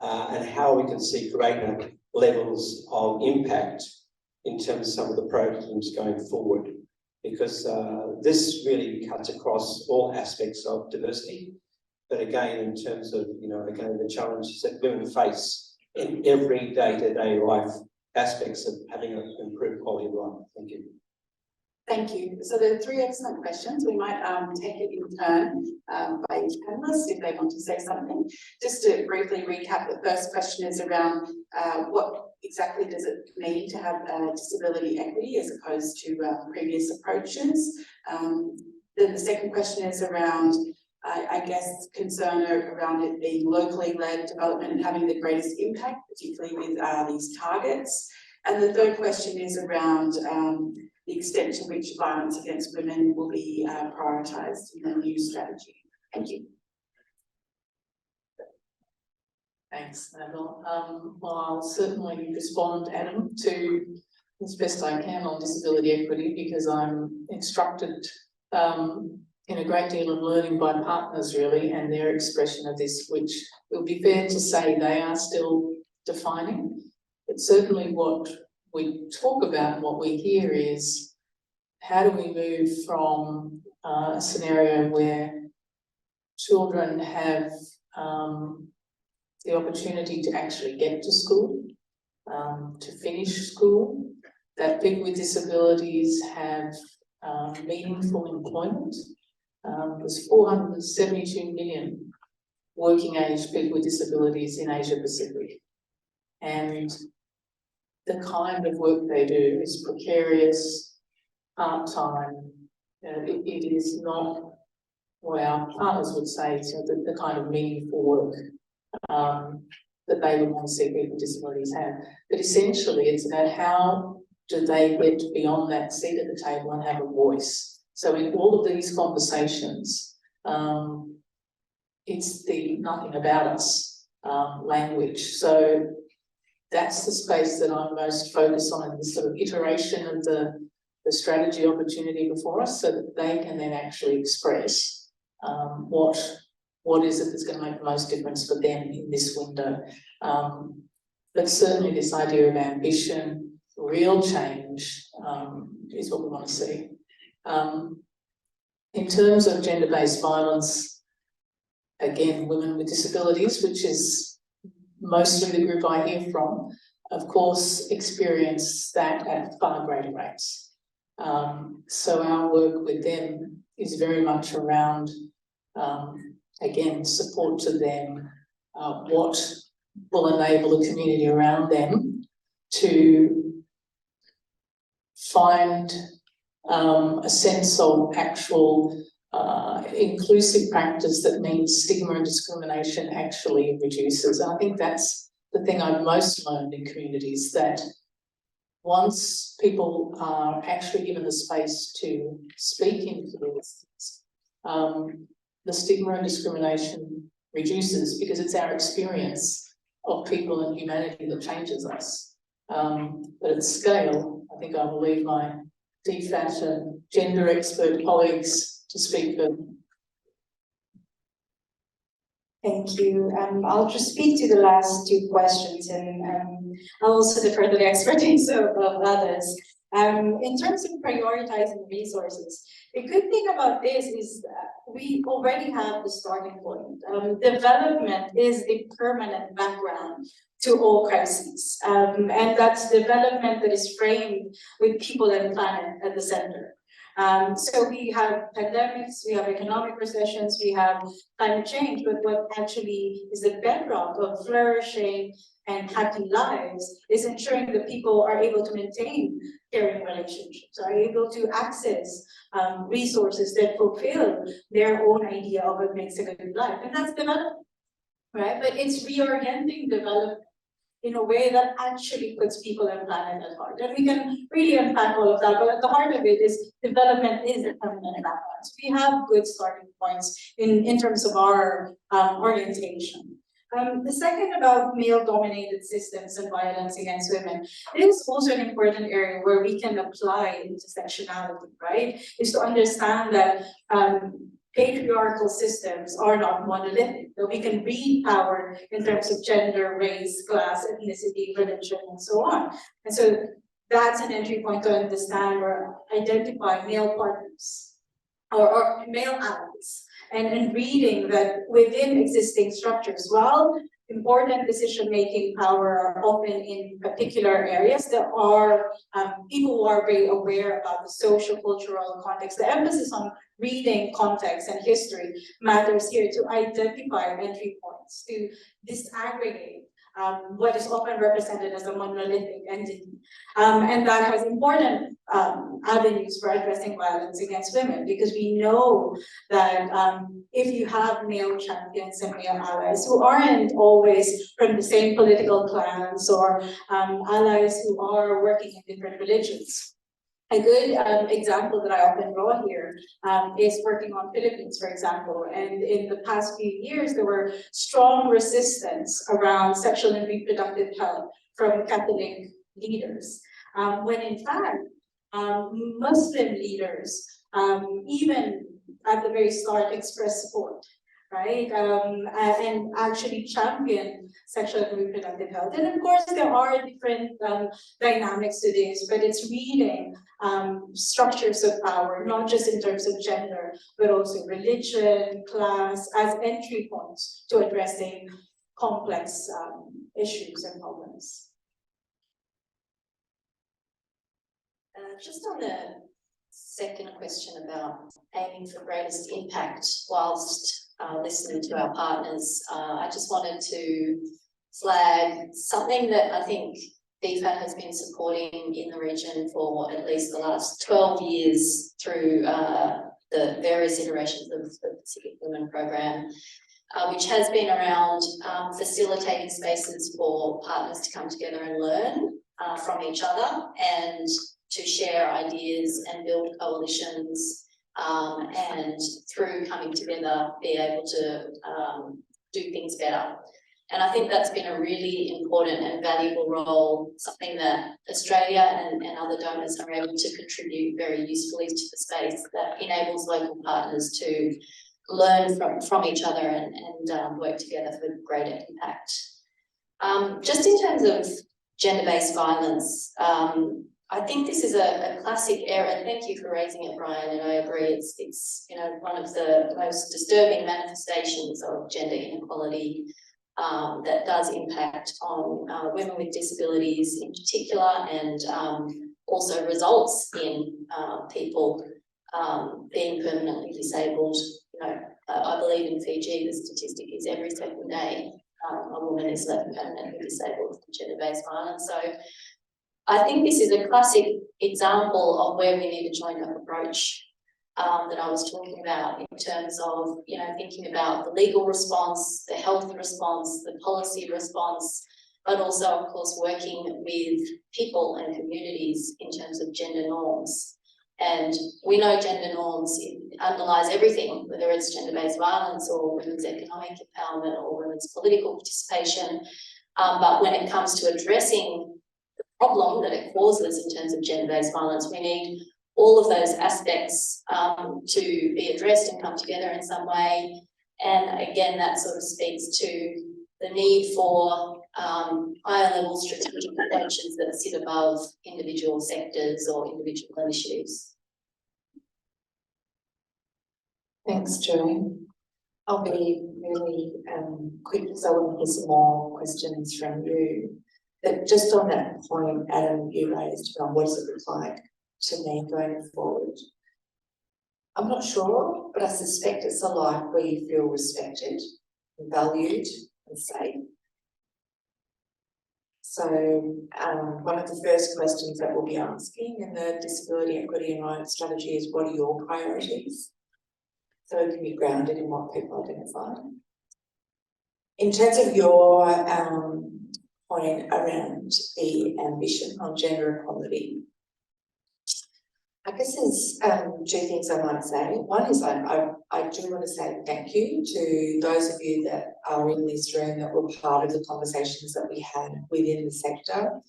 and how we can see greater levels of impact in terms of some of the programs going forward, because this really cuts across all aspects of diversity. But again, in terms of, you know, again, the challenges that women face in every day-to-day life aspects of having an improved quality of life. Thank you. Thank you. So there are three excellent questions. We might take it in turn by each panelist if they want to say something. Just to briefly recap, the first question is around what exactly does it mean to have disability equity as opposed to previous approaches. Then the second question is around, I guess, concern around it being locally led development and having the greatest impact, particularly with these targets. And the third question is around the extent to which violence against women will be prioritised in the new strategy. Thank you. Thanks, Annabel. Well, I'll certainly respond, Adam, to as best I can on disability equity, because I'm instructed in a great deal of learning by partners, really, and their expression of this, which will be fair to say they are still defining. But certainly what we talk about and what we hear is, how do we move from a scenario where children have the opportunity to actually get to school, to finish school, that people with disabilities have meaningful employment. There's 472 million working age people with disabilities in Asia Pacific, and the kind of work they do is precarious, part-time. It is not what our partners would say, so the kind of meaningful work that they would want to see people with disabilities have. But essentially it's about how do they get beyond that seat at the table and have a voice. So in all of these conversations, it's the nothing about us language. So that's the space that I'm most focused on in this sort of iteration of the strategy opportunity before us, so that they can then actually express what is it that's going to make the most difference for them in this window. But certainly this idea of ambition, real change, is what we want to see. In terms of gender-based violence, again, women with disabilities, which is mostly the group I hear from, of course, experience that at far greater rates. So our work with them is very much around, again, support to them, what will enable the community around them to find a sense of actual inclusive practice that means stigma and discrimination actually reduces. And I think that's the thing I've most learned in communities, that once people are actually given the space to speak into this, the stigma and discrimination reduces, because it's our experience of people and humanity that changes us. But at scale, I think I will leave my DFAT and gender expert colleagues to speak further. Thank you. I'll just speak to the last two questions, and I'll also defer to the expertise of others. In terms of prioritizing resources, the good thing about this is that we already have the starting point. Development is the permanent background to all crises, and that's development that is framed with people and planet at the center. So we have pandemics, we have economic recessions, we have climate change, but what actually is the bedrock of flourishing and happy lives is ensuring that people are able to maintain caring relationships, are able to access resources that fulfill their own idea of what makes a good life. And that's development, right? But it's reorienting development in a way that actually puts people and planet at heart. And we can really unpack all of that, but at the heart of it is development is a permanent background. So we have good starting points in terms of our orientation. The second about male-dominated systems and violence against women, it is also an important area where we can apply intersectionality, right? Is to understand that patriarchal systems are not monolithic, that we can read power in terms of gender, race, class, ethnicity, religion, and so on. And so that's an entry point to understand or identify male partners or male allies. And reading that within existing structures, while important decision-making power are often in particular areas, there are people who are very aware about the social, cultural context. The emphasis on reading context and history matters here to identify entry points, to disaggregate what is often represented as a monolithic entity. And that has important avenues for addressing violence against women, because we know that if you have male champions and male allies who aren't always from the same political clans or allies who are working in different religions. A good example that I often draw here is working on Philippines, for example. And in the past few years, there were strong resistance around sexual and reproductive health from Catholic leaders. When in fact, Muslim leaders, even at the very start, expressed support, right? And actually champion sexual and reproductive health. And of course, there are different dynamics to this, but it's reading structures of power, not just in terms of gender, but also religion, class, as entry points to addressing complex issues and problems. Just on the second question about aiming for greatest impact whilst listening to our partners, I just wanted to flag something that I think DFAT has been supporting in the region for at least the last 12 years through the various iterations of the Pacific Women Program, which has been around facilitating spaces for partners to come together and learn from each other and to share ideas and build coalitions, and through coming together, be able to do things better. And I think that's been a really important and valuable role, something that Australia and other donors are able to contribute very usefully to the space that enables local partners to learn from each other and work together for greater impact. Just in terms of gender-based violence, I think this is a classic area. Thank you for raising it, Brian, and I agree it's one of the most disturbing manifestations of gender inequality that does impact on women with disabilities in particular, and also results in people being permanently disabled. I believe in Fiji the statistic is every second day a woman is left permanently disabled from gender-based violence. So I think this is a classic example of where we need a joined up approach that I was talking about in terms of, thinking about the legal response, the health response, the policy response, but also, of course, working with people and communities in terms of gender norms. And we know gender norms underlies everything, whether it's gender-based violence or women's economic empowerment or women's political participation. But when it comes to addressing problem that it causes in terms of gender-based violence, we need all of those aspects to be addressed and come together in some way. And again, that sort of speaks to the need for higher level strategic approaches that sit above individual sectors or individual initiatives. Thanks, Joanne. I'll be really quick because I want to hear some more questions from you. But just on that point, Adam, you raised about what does it look like to me going forward? I'm not sure, but I suspect it's a life where you feel respected, and valued and safe. So one of the first questions that we'll be asking in the Disability, Equity and Rights Strategy is, what are your priorities? So it can be grounded in what people identify. In terms of your point around the ambition on gender equality, I guess there's two things I might say. One is I do want to say thank you to those of you that are in this room that were part of the conversations that we had within the sector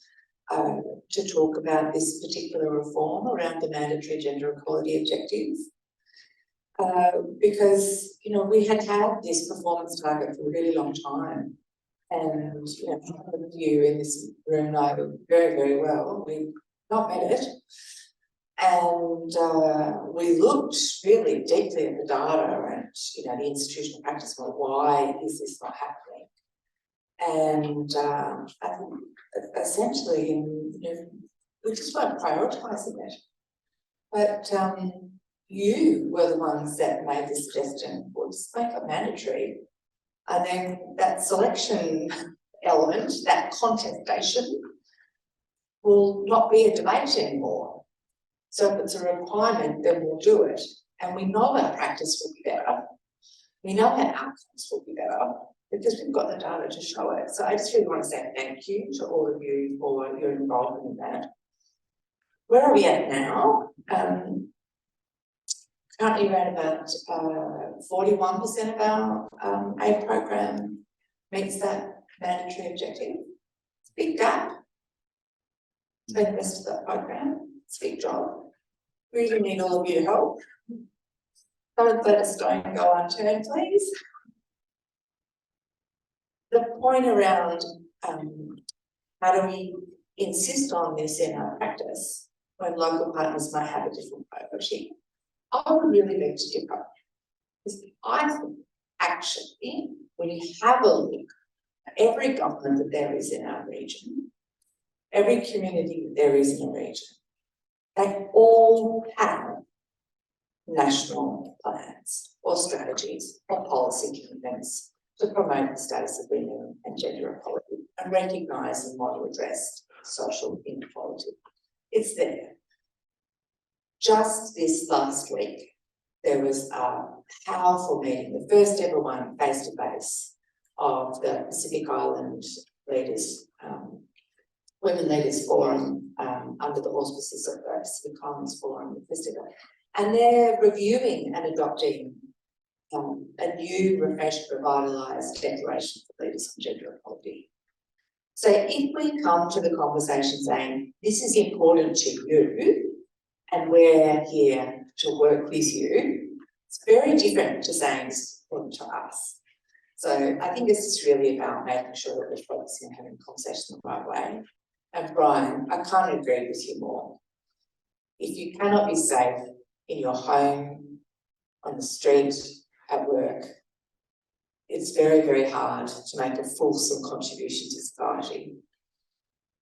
to talk about this particular reform around the mandatory gender equality objectives. Because, you know, we had this performance target for a really long time. And, you know, some of you in this room know very, very well, we've not met it. And we looked really deeply at the data and, you know, the institutional practice, well, why is this not happening? And I think essentially, you know, we just weren't prioritising it. But you were the ones that made the suggestion, well, just make it mandatory. And then that selection element, that contestation, will not be a debate anymore. So if it's a requirement, then we'll do it. And we know our practice will be better. We know our outcomes will be better because we've got the data to show it. So I just really want to say thank you to all of you for your involvement in that. Where are we at now? Currently we're at about 41% of our aid program meets that mandatory objective. It's a big gap to the rest of the program. It's a big job. We really need all of your help. Don't let us don't go unturned, please. The point around how do we insist on this in our practice when local partners might have a different priority? I would really beg to differ. Because I think actually, when you have a look at every government that there is in our region, every community that there is in a region, they all have national plans or strategies or policy commitments to promote the status of women and gender equality and recognise and want to address social inequality. It's there. Just this last week, there was a powerful meeting, the first ever one face-to-face of the Pacific Island Leaders, Women Leaders Forum under the auspices of the Pacific Islands Forum Festival. And they're reviewing and adopting a new, refreshed, revitalised declaration for leaders on gender equality. So if we come to the conversation saying, this is important to you, and we're here to work with you, it's very different to saying it's important to us. So I think this is really about making sure that we're focusing on having conversation the right way. And Brian, I can't agree with you more. If you cannot be safe in your home, on the street, at work, it's very, very hard to make a fulsome contribution to society.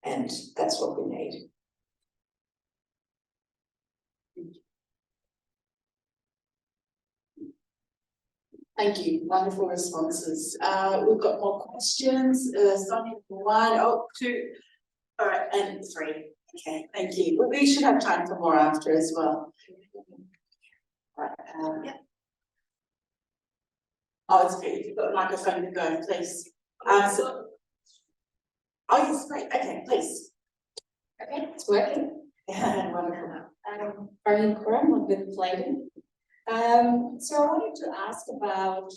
And that's what we need. Thank you, wonderful responses. We've got more questions. Starting from 1, 2, all right, and 3. Okay, thank you. We should have time for more after as well. Right, yeah. Oh, it's great. If you've got a microphone to go, please. Oh, yes, great. Okay, please. Okay, it's working. Yeah, wonderful. Brian Coram with Flayden. So I wanted to ask about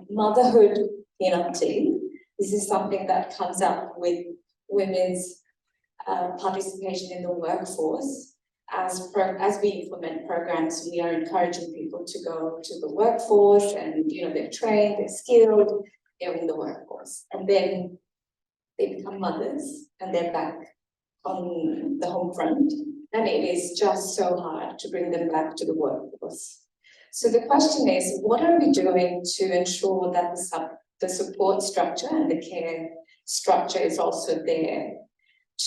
motherhood penalty. This is something that comes up with women's participation in the workforce. as we implement programs, we are encouraging people to go to the workforce and, they're trained, they're skilled, they're in the workforce. And then they become mothers and they're back on the home front. And it is just so hard to bring them back to the workforce. So the question is, what are we doing to ensure that the support structure and the care structure is also there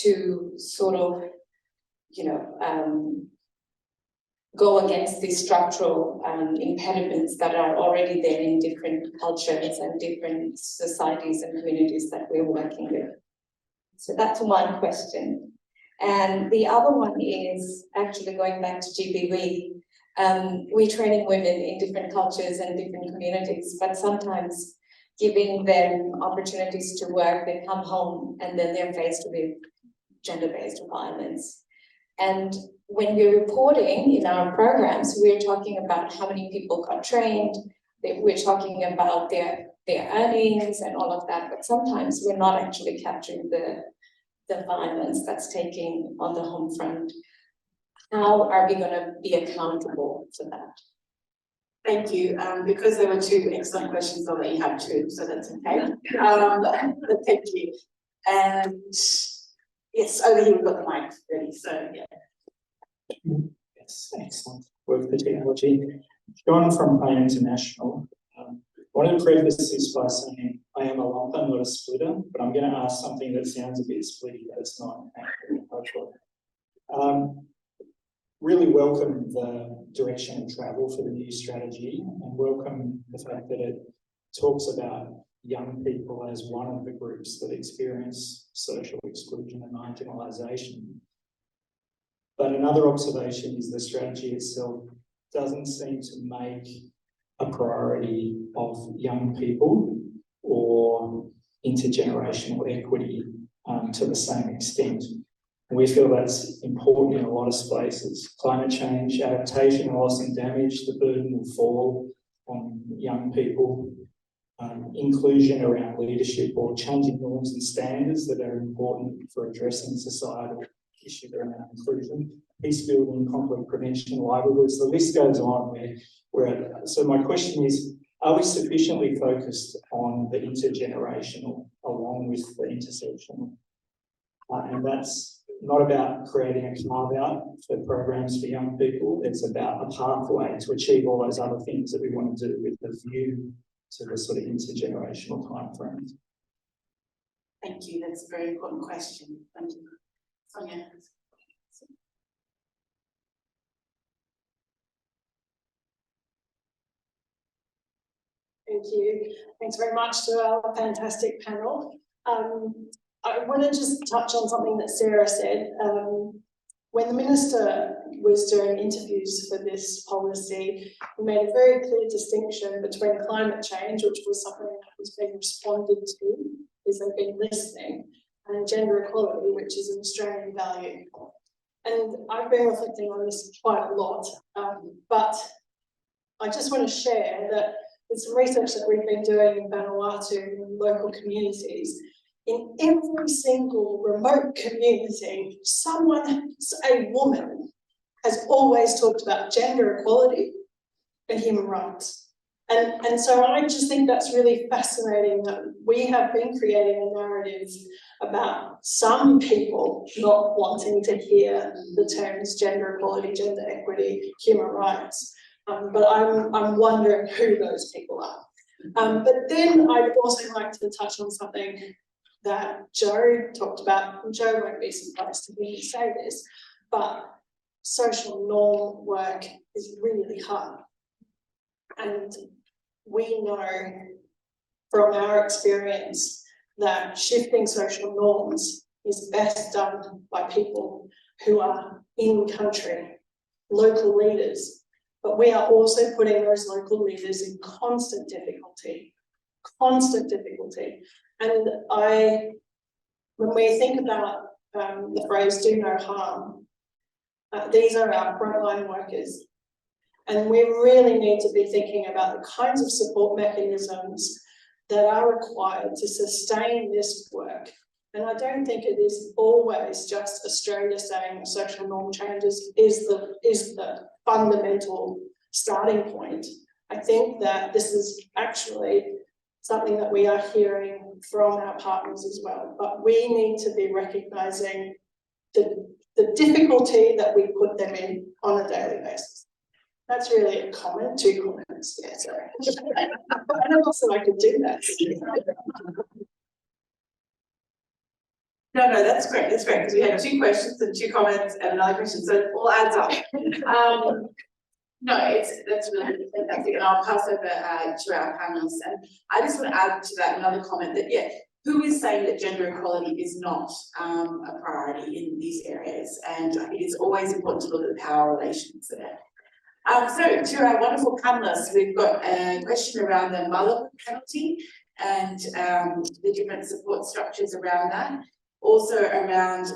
to sort of, go against these structural impediments that are already there in different cultures and different societies and communities that we're working with. So that's one question. And the other one is actually going back to GBV. We're training women in different cultures and different communities, but sometimes giving them opportunities to work, they come home and then they're faced with gender-based violence. And when we're reporting in our programs, we're talking about how many people got trained, we're talking about their earnings and all of that, but sometimes we're not actually capturing the violence that's taking on the home front. How are we going to be accountable for that? Thank you. Because there were two excellent questions, I'll let you have two, so that's okay. But thank you. And yes, over here we've got the mic ready, so yeah. Yes, excellent work for technology. Joanne from Pay International. I want to preface this by saying I am a lumper, not a splitter, but I'm going to ask something that sounds a bit splitty, but it's not actually. Really welcome the direction of travel for the new strategy and welcome the fact that it talks about young people as one of the groups that experience social exclusion and marginalisation. But another observation is the strategy itself doesn't seem to make a priority of young people or intergenerational equity to the same extent. And we feel that's important in a lot of spaces. Climate change, adaptation, loss and damage, the burden will fall on young people. Inclusion around leadership or changing norms and standards that are important for addressing societal issues around inclusion, peace building, conflict prevention, livelihoods, the list goes on. So my question is, are we sufficiently focused on the intergenerational along with the intersectional? And that's not about creating a carve-out for programs for young people, it's about a pathway to achieve all those other things that we want to do with the view to the sort of intergenerational timeframes. Thank you, that's a very important question. Thank you. Sonia. Thank you. Thanks very much to our fantastic panel. I want to just touch on something that Sarah said. When the Minister was doing interviews for this policy, he made a very clear distinction between climate change, which was something that was being responded to, because they've been listening, and gender equality, which is an Australian value. And I've been reflecting on this quite a lot, but I just want to share that with some research that we've been doing in Vanuatu and local communities, in every single remote community, a woman, has always talked about gender equality and human rights. And so I just think that's really fascinating that we have been creating a narrative about some people not wanting to hear the terms gender equality, gender equity, human rights. But I'm wondering who those people are. But then I'd also like to touch on something that Joe talked about, and Joe won't be surprised to hear me say this, but social norm work is really hard. And we know from our experience that shifting social norms is best done by people who are in country, local leaders. But we are also putting those local leaders in constant difficulty. And when we think about the phrase do no harm, these are our frontline workers. And we really need to be thinking about the kinds of support mechanisms that are required to sustain this work And I don't think it is always just Australia saying social norm changes is the fundamental starting point. I think that this is actually something that we are hearing from our partners as well, but we need to be recognising the difficulty that we put them in on a daily basis. That's really a comment, 2 comments, yeah, sorry. And also I could do that. No, that's great, because we had 2 questions and 2 comments and another question, so it all adds up. No, that's really fantastic, and I'll pass over to our panelists. And I just want to add to that another comment that, yeah, who is saying that gender equality is not a priority in these areas? And I think it's always important to look at the power relations there. So to our wonderful panelists, we've got a question around the motherhood penalty and the different support structures around that. Also around,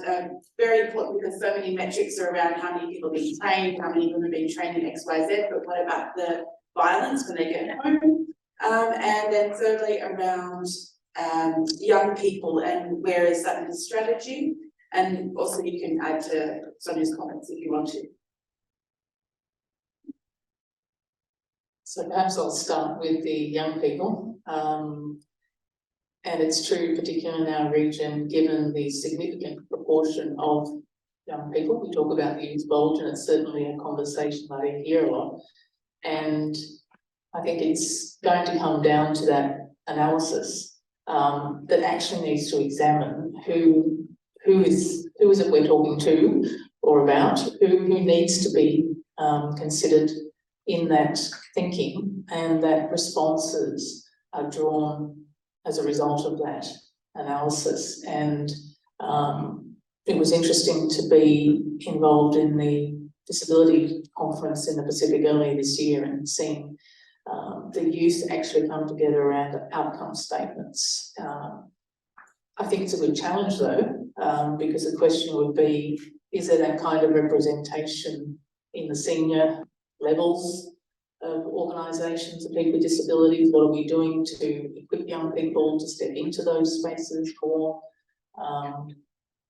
very important because so many metrics are around how many people are being trained, how many women are being trained in XYZ, but what about the violence when they get home? And then thirdly around young people and where is that in the strategy? And also you can add to Sonia's comments if you want to. So perhaps I'll start with the young people. And it's true, particularly in our region, given the significant proportion of young people. We talk about the youth bulge, and it's certainly a conversation that I hear a lot. And I think it's going to come down to that analysis that actually needs to examine who is it we're talking to or about, who needs to be considered in that thinking, and that responses are drawn as a result of that analysis. And it was interesting to be involved in the disability conference in the Pacific earlier this year and seeing the youth actually come together around outcome statements. I think it's a good challenge though, because the question would be, is there that kind of representation in the senior levels of organisations of people with disabilities? What are we doing to equip young people to step into those spaces more?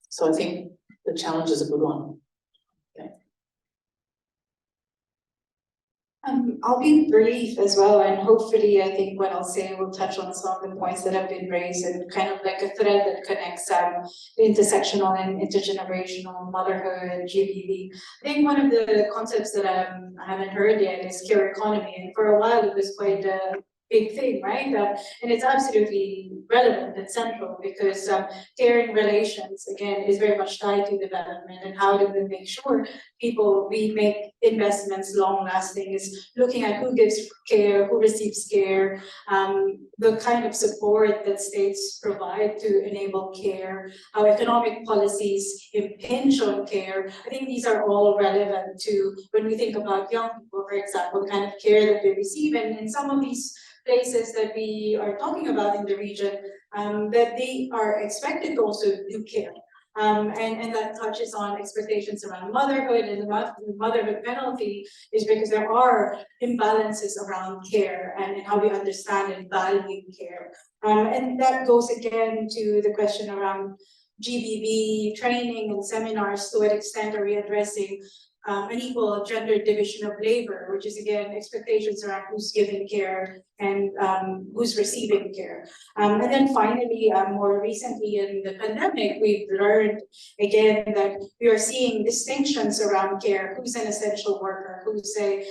So I think the challenge is a good one. Okay. I'll be brief as well, and hopefully I think what I'll say will touch on some of the points that have been raised and kind of like a thread that connects the intersectional and intergenerational motherhood, GBV. I think one of the concepts that I haven't heard yet is care economy, and for a while it was quite a big thing, right? And it's absolutely relevant and central because caring relations, again, is very much tied to development, and how do we make sure we make investments long lasting is looking at who gives care, who receives care, the kind of support that states provide to enable care, how economic policies impinge on care. I think these are all relevant to when we think about young people, for example, the kind of care that they receive, and in some of these places that we are talking about in the region, that they are expected to also do care. And that touches on expectations around motherhood, and the motherhood penalty is because there are imbalances around care and how we understand and value care. And that goes again to the question around GBV training and seminars. To what extent are we addressing an equal gender division of labor, which is again expectations around who's giving care and who's receiving care. And then finally, more recently in the pandemic, we've learned again that we are seeing distinctions around care, who's an essential worker, who's a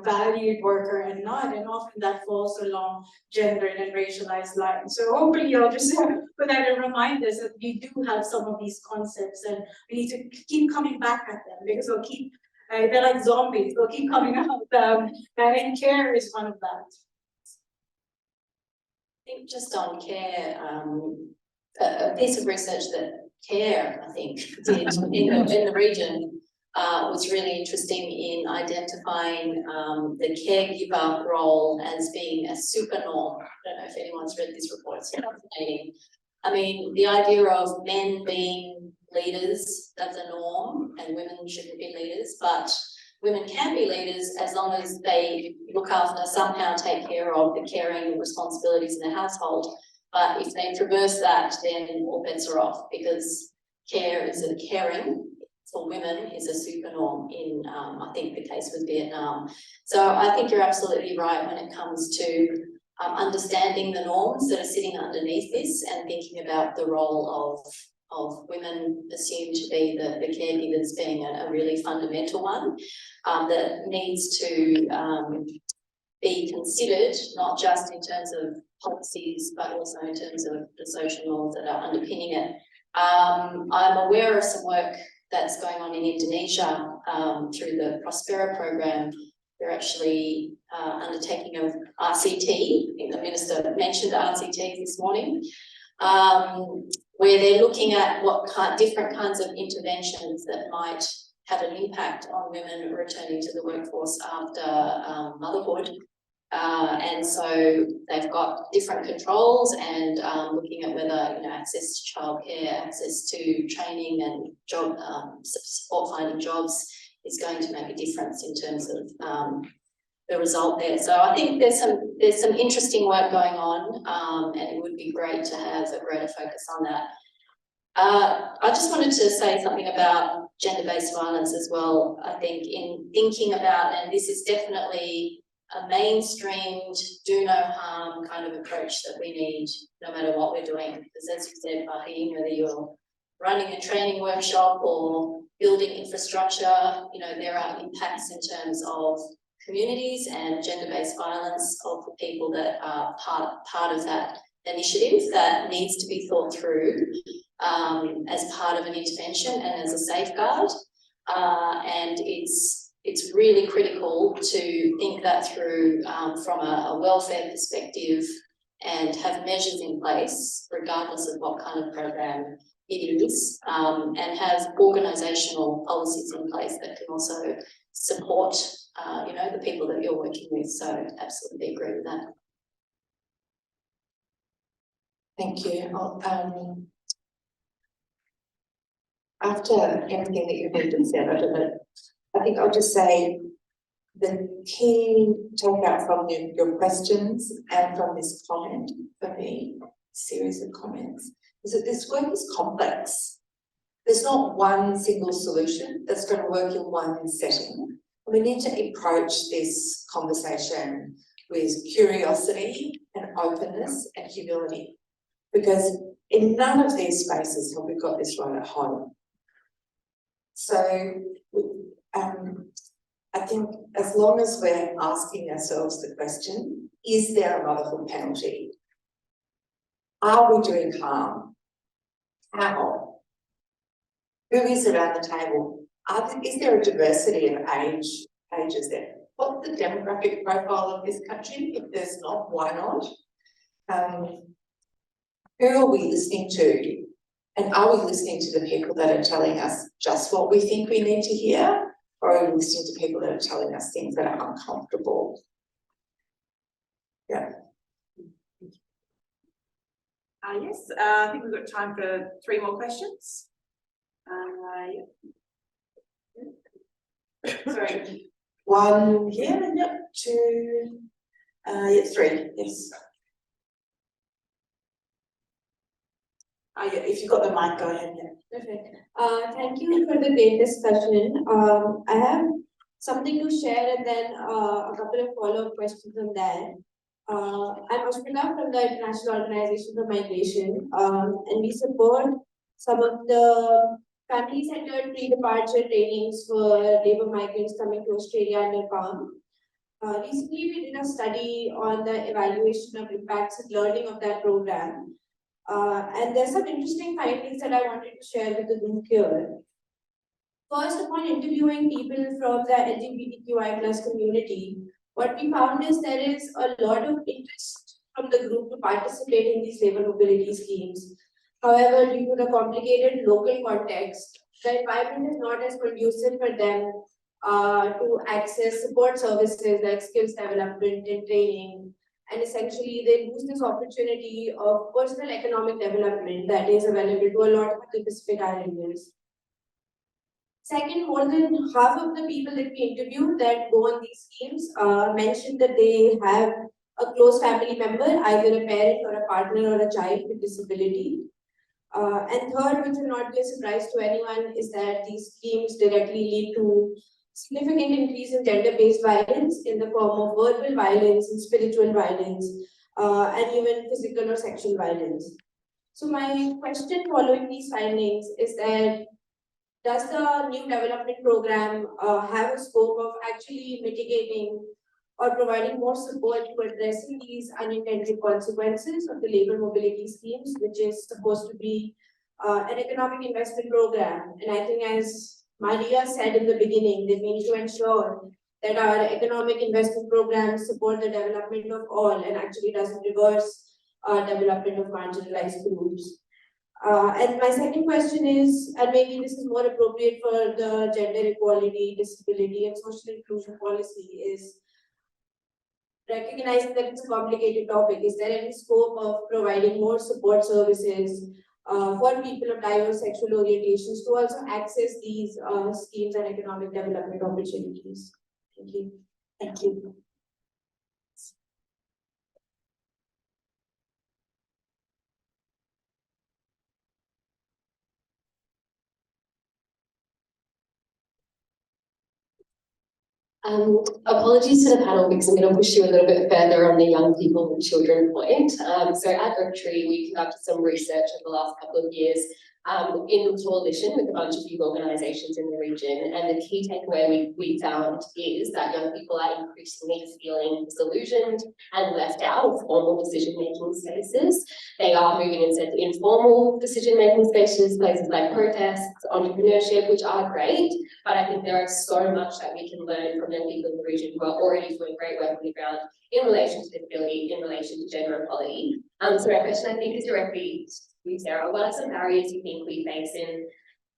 valued worker and not, and often that falls along gendered and racialized lines. So hopefully I'll just put that and remind us that we do have some of these concepts, and we need to keep coming back at them because they'll keep, they're like zombies, they'll keep coming out, and care is one of that. I think just on care, a piece of research that CARE, I think, did in the region was really interesting in identifying the caregiver role as being a super norm. I don't know if anyone's read this report, it's fascinating. I mean, the idea of men being leaders, that's a norm, and women shouldn't be leaders, but women can be leaders as long as they look after, somehow take care of the caring responsibilities in the household. But if they traverse that, then all bets are off, because caring for women is a super norm in, I think the case with Vietnam. So I think you're absolutely right when it comes to understanding the norms that are sitting underneath this and thinking about the role of women assumed to be the caregivers being a really fundamental one that needs to be considered, not just in terms of policies, but also in terms of the social norms that are underpinning it. I'm aware of some work that's going on in Indonesia through the Prospera program. They're actually undertaking a RCT. I think the Minister mentioned RCTs this morning, where they're looking at what different kinds of interventions that might have an impact on women returning to the workforce after motherhood. And so they've got different controls and looking at whether access to childcare, access to training and job support finding jobs is going to make a difference in terms of the result there. So I think there's some interesting work going on, and it would be great to have a greater focus on that. I just wanted to say something about gender-based violence as well. I think in thinking about, and this is definitely a mainstreamed, do no harm kind of approach that we need, no matter what we're doing. Because as you said, Maheen, whether you're running a training workshop or building infrastructure, there are impacts in terms of communities and gender-based violence of the people that are part of that initiative that needs to be thought through as part of an intervention and as a safeguard. And it's really critical to think that through from a welfare perspective and have measures in place, regardless of what kind of program it is, and have organisational policies in place that can also support, the people that you're working with. So absolutely agree with that. Thank you. After everything that you've been said, I think I'll just say the key takeout from your questions and from this comment for me, series of comments, is that this work is complex. There's not one single solution that's going to work in one setting. We need to approach this conversation with curiosity and openness and humility, because in none of these spaces have we got this right at home. So I think as long as we're asking ourselves the question, is there a motherhood penalty? Are we doing harm? How? Who is around the table? Is there a diversity of ages there? What's the demographic profile of this country? If there's not, why not? Who are we listening to? And are we listening to the people that are telling us just what we think we need to hear? Or are we listening to people that are telling us things that are uncomfortable? Yeah. Yes, I think we've got time for 3 more questions. Yeah. Sorry. 1 here, yep, 2, 3, yes. Yeah, if you've got the mic, go ahead. Yeah. Perfect. Thank you for the great discussion. I have something to share and then a couple of follow-up questions on that. I'm Ashmita from the International Organization for Migration, and we support some of the family-centered pre-departure trainings for labour migrants coming to Australia and Nepal. Recently, we did a study on the evaluation of impacts and learning of that program. And there's some interesting findings that I wanted to share with the group here. First, upon interviewing people from the LGBTQI+ community, what we found is there is a lot of interest from the group to participate in these labour mobility schemes. However, due to the complicated local context, the environment is not as conducive for them to access support services like skills development and training. And essentially, they lose this opportunity of personal economic development that is available to a lot of the Pacific Islanders. Second, more than half of the people that we interviewed that go on these schemes mentioned that they have a close family member, either a parent or a partner or a child with disability. And third, which will not be a surprise to anyone, is that these schemes directly lead to significant increase in gender-based violence in the form of verbal violence and spiritual violence, and even physical or sexual violence. So my question following these findings is that, does the new development program have a scope of actually mitigating or providing more support to addressing these unintended consequences of the labor mobility schemes, which is supposed to be an economic investment program? And I think, as Maria said in the beginning, that we need to ensure that our economic investment programs support the development of all and actually doesn't reverse development of marginalized groups. And my second question is, and maybe this is more appropriate for the gender equality, disability, and social inclusion policy, is recognizing that it's a complicated topic. Is there any scope of providing more support services for people of diverse sexual orientations to also access these schemes and economic development opportunities? Thank you. Thank you. Apologies to the panel because I'm going to push you a little bit further on the young people and children point. So at Oak Tree, we conducted some research over the last couple of years in coalition with a bunch of youth organisations in the region, and the key takeaway we found is that young people are increasingly feeling disillusioned and left out of formal decision-making spaces. They are moving instead to informal decision-making spaces, places like protests, entrepreneurship, which are great, but I think there is so much that we can learn from young people in the region who are already doing great work on the ground in relation to disability, in relation to gender equality. So my question, I think, is directly to Sarah. What are some barriers you think we face in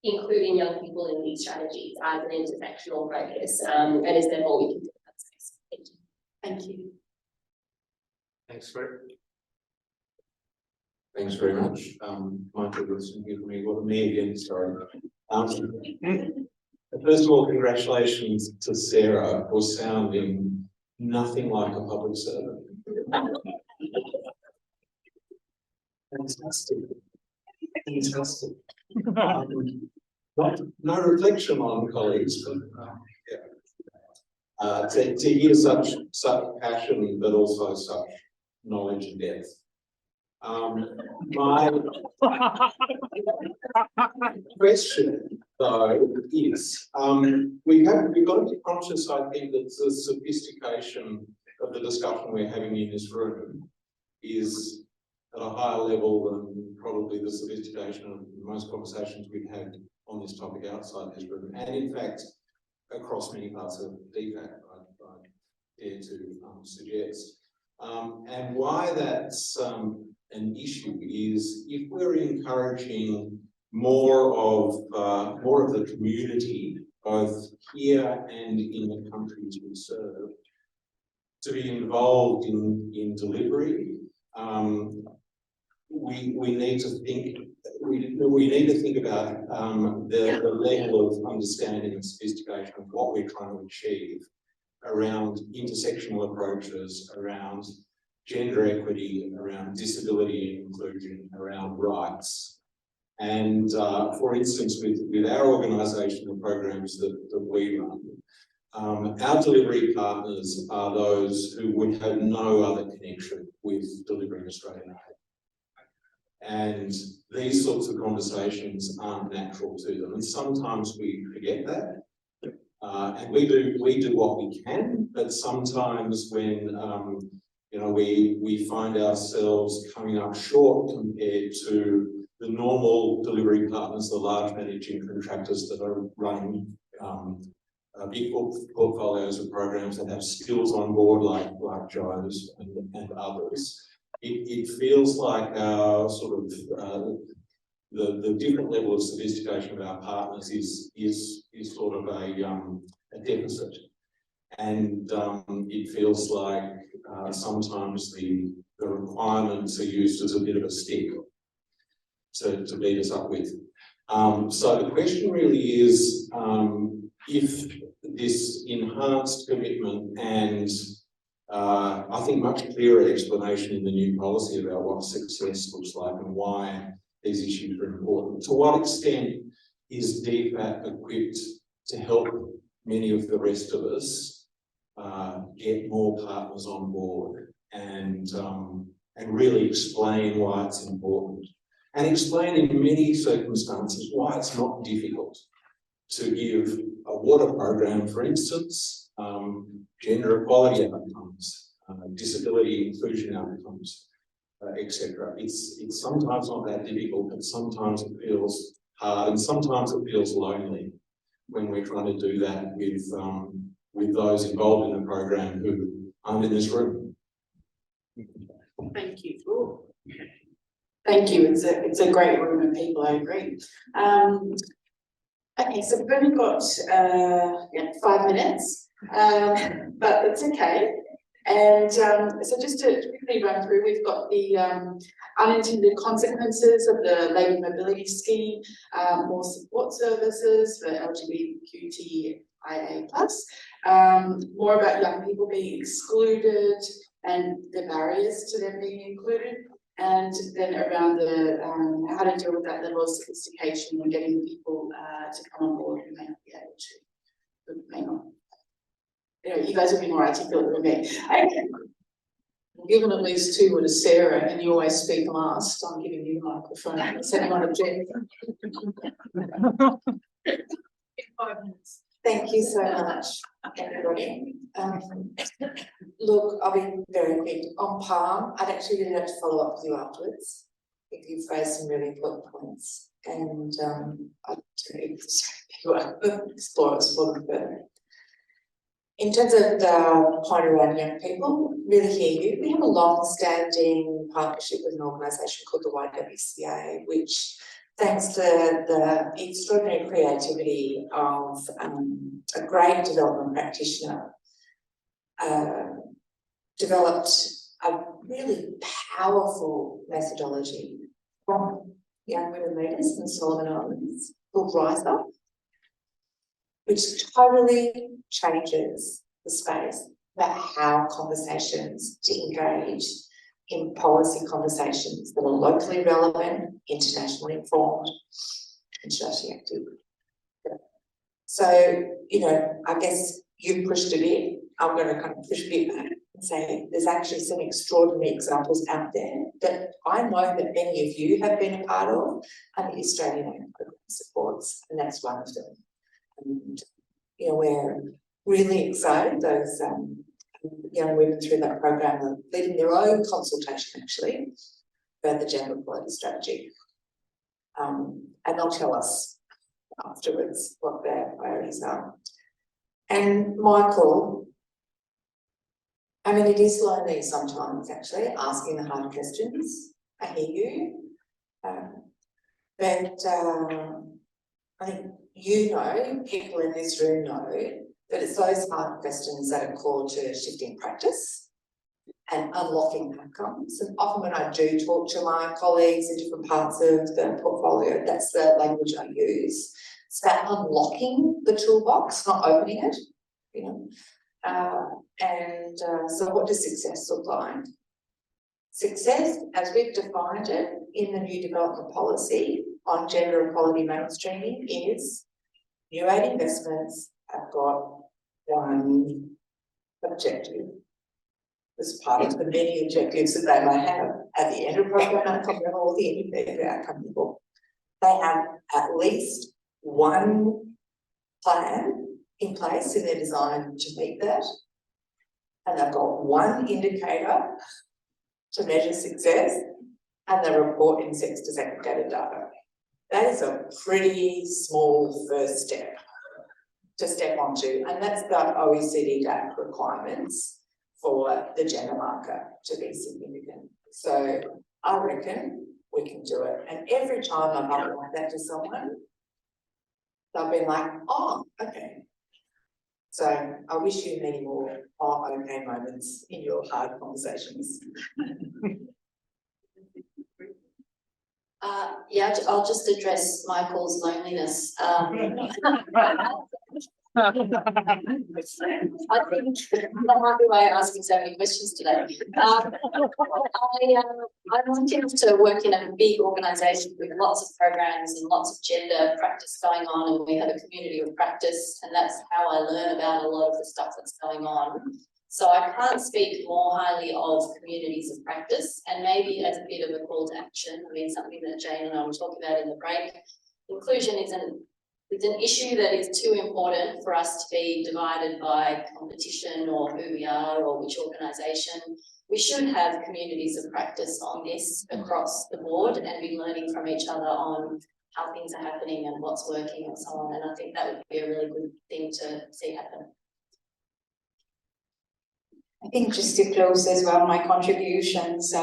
including young people in these strategies as an intersectional focus? And is there more we can do in that space? Thank you. Thank you. Thanks very much. Michael Wilson here for me. Well, me again, sorry. First of all, congratulations to Sarah for sounding nothing like a public servant. Fantastic. Fantastic. No reflection on colleagues, but yeah. To hear such passion, but also such knowledge and depth. My question, though, is we've got to be conscious, I think, that the sophistication of the discussion we're having in this room is at a higher level than probably the sophistication of most conversations we've had on this topic outside this room, and in fact across many parts of DFAT, I dare to suggest. And why that's an issue is if we're encouraging more of the community, both here and in the countries we serve, to be involved in delivery. We need to think about the level of understanding and sophistication of what we're trying to achieve around intersectional approaches, around gender equity, around disability and inclusion, around rights. And for instance, with our organisation, the programs that we run, our delivery partners are those who would have no other connection with delivering Australian aid. And these sorts of conversations aren't natural to them. And sometimes we forget that. And we do what we can, but sometimes when we find ourselves coming up short compared to the normal delivery partners, the large managing contractors that are running big portfolios of programs that have skills on board like Joe's and others. It feels like our sort of the different level of sophistication of our partners is sort of a deficit, and it feels like sometimes the requirements are used as a bit of a stick to beat us up with. So the question really is if this enhanced commitment and I think much clearer explanation in the new policy about what success looks like and why these issues are important. To what extent is DFAT equipped to help many of the rest of us get more partners on board and really explain why it's important, and explain in many circumstances why it's not difficult to give a water program, for instance, gender equality outcomes, disability inclusion outcomes, etc. It's sometimes not that difficult, but sometimes it feels hard, and sometimes it feels lonely when we're trying to do that with those involved in the program who aren't in this room. Thank you. Ooh. Thank you. It's a great room of people, I agree. Okay, so we've only got 5 minutes, but it's okay. And so just to quickly run through, we've got the unintended consequences of the labour mobility scheme, more support services for LGBTQIA+, more about young people being excluded and the barriers to them being included, and then around the how to deal with that level of sophistication and getting people to come on board who may not be able to, who may not. You know, you guys will be more articulate than me. Okay. Given at least 2 to Sarah, and you always speak last, I'm giving you the microphone. Does anyone object? 5 minutes. Thank you so much, everybody. Look, I'll be very quick. On Palm, I'd actually really like to follow up with you afterwards if you've raised some really important points, and I'd explore it further. In terms of the point around young people, really hear you. We have a long-standing partnership with an organisation called the YWCA, which, thanks to the extraordinary creativity of a great development practitioner, developed a really powerful methodology from young women leaders in the Solomon Islands called Rise Up, which totally changes the space about how conversations to engage in policy conversations that are locally relevant, internationally informed, and socially active. So, you know, I guess you pushed a bit. I'm going to kind of push a bit back and say there's actually some extraordinary examples out there that I know that many of you have been a part of under the Australian Aid Program supports, and that's one of them. And, you know, we're really excited. Those young women through that program are leading their own consultation, actually, about the gender equality strategy. And they'll tell us afterwards what their priorities are. And Michael, I mean, it is lonely sometimes, actually, asking the hard questions. I hear you. But I think you know, people in this room know, that it's those hard questions that are core to shifting practice and unlocking outcomes. And often when I do talk to my colleagues in different parts of the portfolio, that's the language I use. It's about unlocking the toolbox, not opening it, you know. So what does success look like? Success, as we've defined it in the new development policy on gender equality mainstreaming, is new aid investments have got one objective as part of the many objectives that they may have at the end of program outcome level or the end of their outcome level. They have at least one plan in place in their design to meet that, and they've got one indicator to measure success, and they report in sex disaggregated data. That is a pretty small first step to step onto, and that's the OECD DAC requirements for the gender marker to be significant. So I reckon we can do it. And every time I've outlined that to someone, they've been like, oh, okay. So I wish you many more okay moments in your hard conversations. Yeah, I'll just address Michael's loneliness. I think that might be why I'm asking so many questions today. I'm lucky enough to work in a big organisation with lots of programs and lots of gender practice going on, and we have a community of practice, and that's how I learn about a lot of the stuff that's going on. So I can't speak more highly of communities of practice, and maybe as a bit of a call to action, I mean, something that Jane and I were talking about in the break, inclusion is an issue that is too important for us to be divided by competition or who we are or which organisation. We should have communities of practice on this across the board and be learning from each other on how things are happening and what's working and so on. And I think that would be a really good thing to see happen. I think just to close as well, my contributions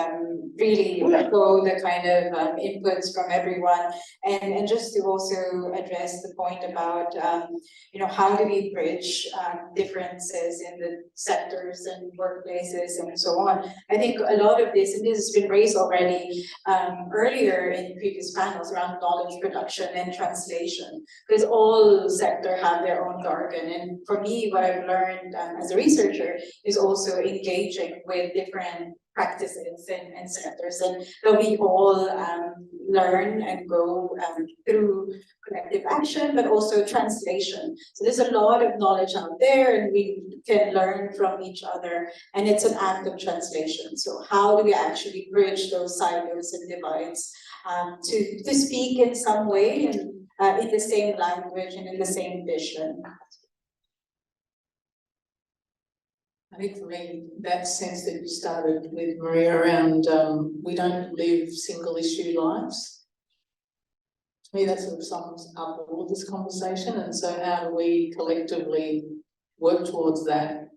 really echo the kind of inputs from everyone, and just to also address the point about how do we bridge differences in the sectors and workplaces and so on. I think a lot of this, and this has been raised already earlier in previous panels around knowledge production and translation, because all sectors have their own jargon. And for me, what I've learned as a researcher is also engaging with different practices and sectors, and that we all learn and go through collective action, but also translation. So there's a lot of knowledge out there, and we can learn from each other, and it's an act of translation. So how do we actually bridge those silos and divides to speak in some way and in the same language and in the same vision? I think for me, that sense that you started with, Maria, around we don't live single issue lives. To me, that sort of sums up all of this conversation. And so how do we collectively work towards that,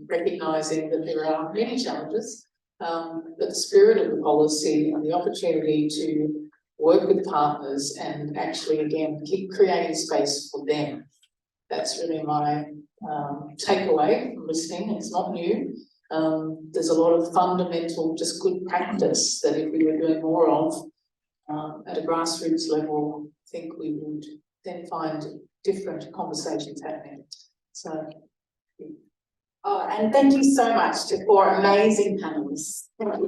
recognising that there are many challenges, but the spirit of the policy and the opportunity to work with partners and actually, again, keep creating space for them. That's really my takeaway from listening. It's not new. There's a lot of fundamental, just good practice that if we were doing more of at a grassroots level, I think we would then find different conversations happening. So. Oh, and thank you so much to 4 amazing panelists. Thank you.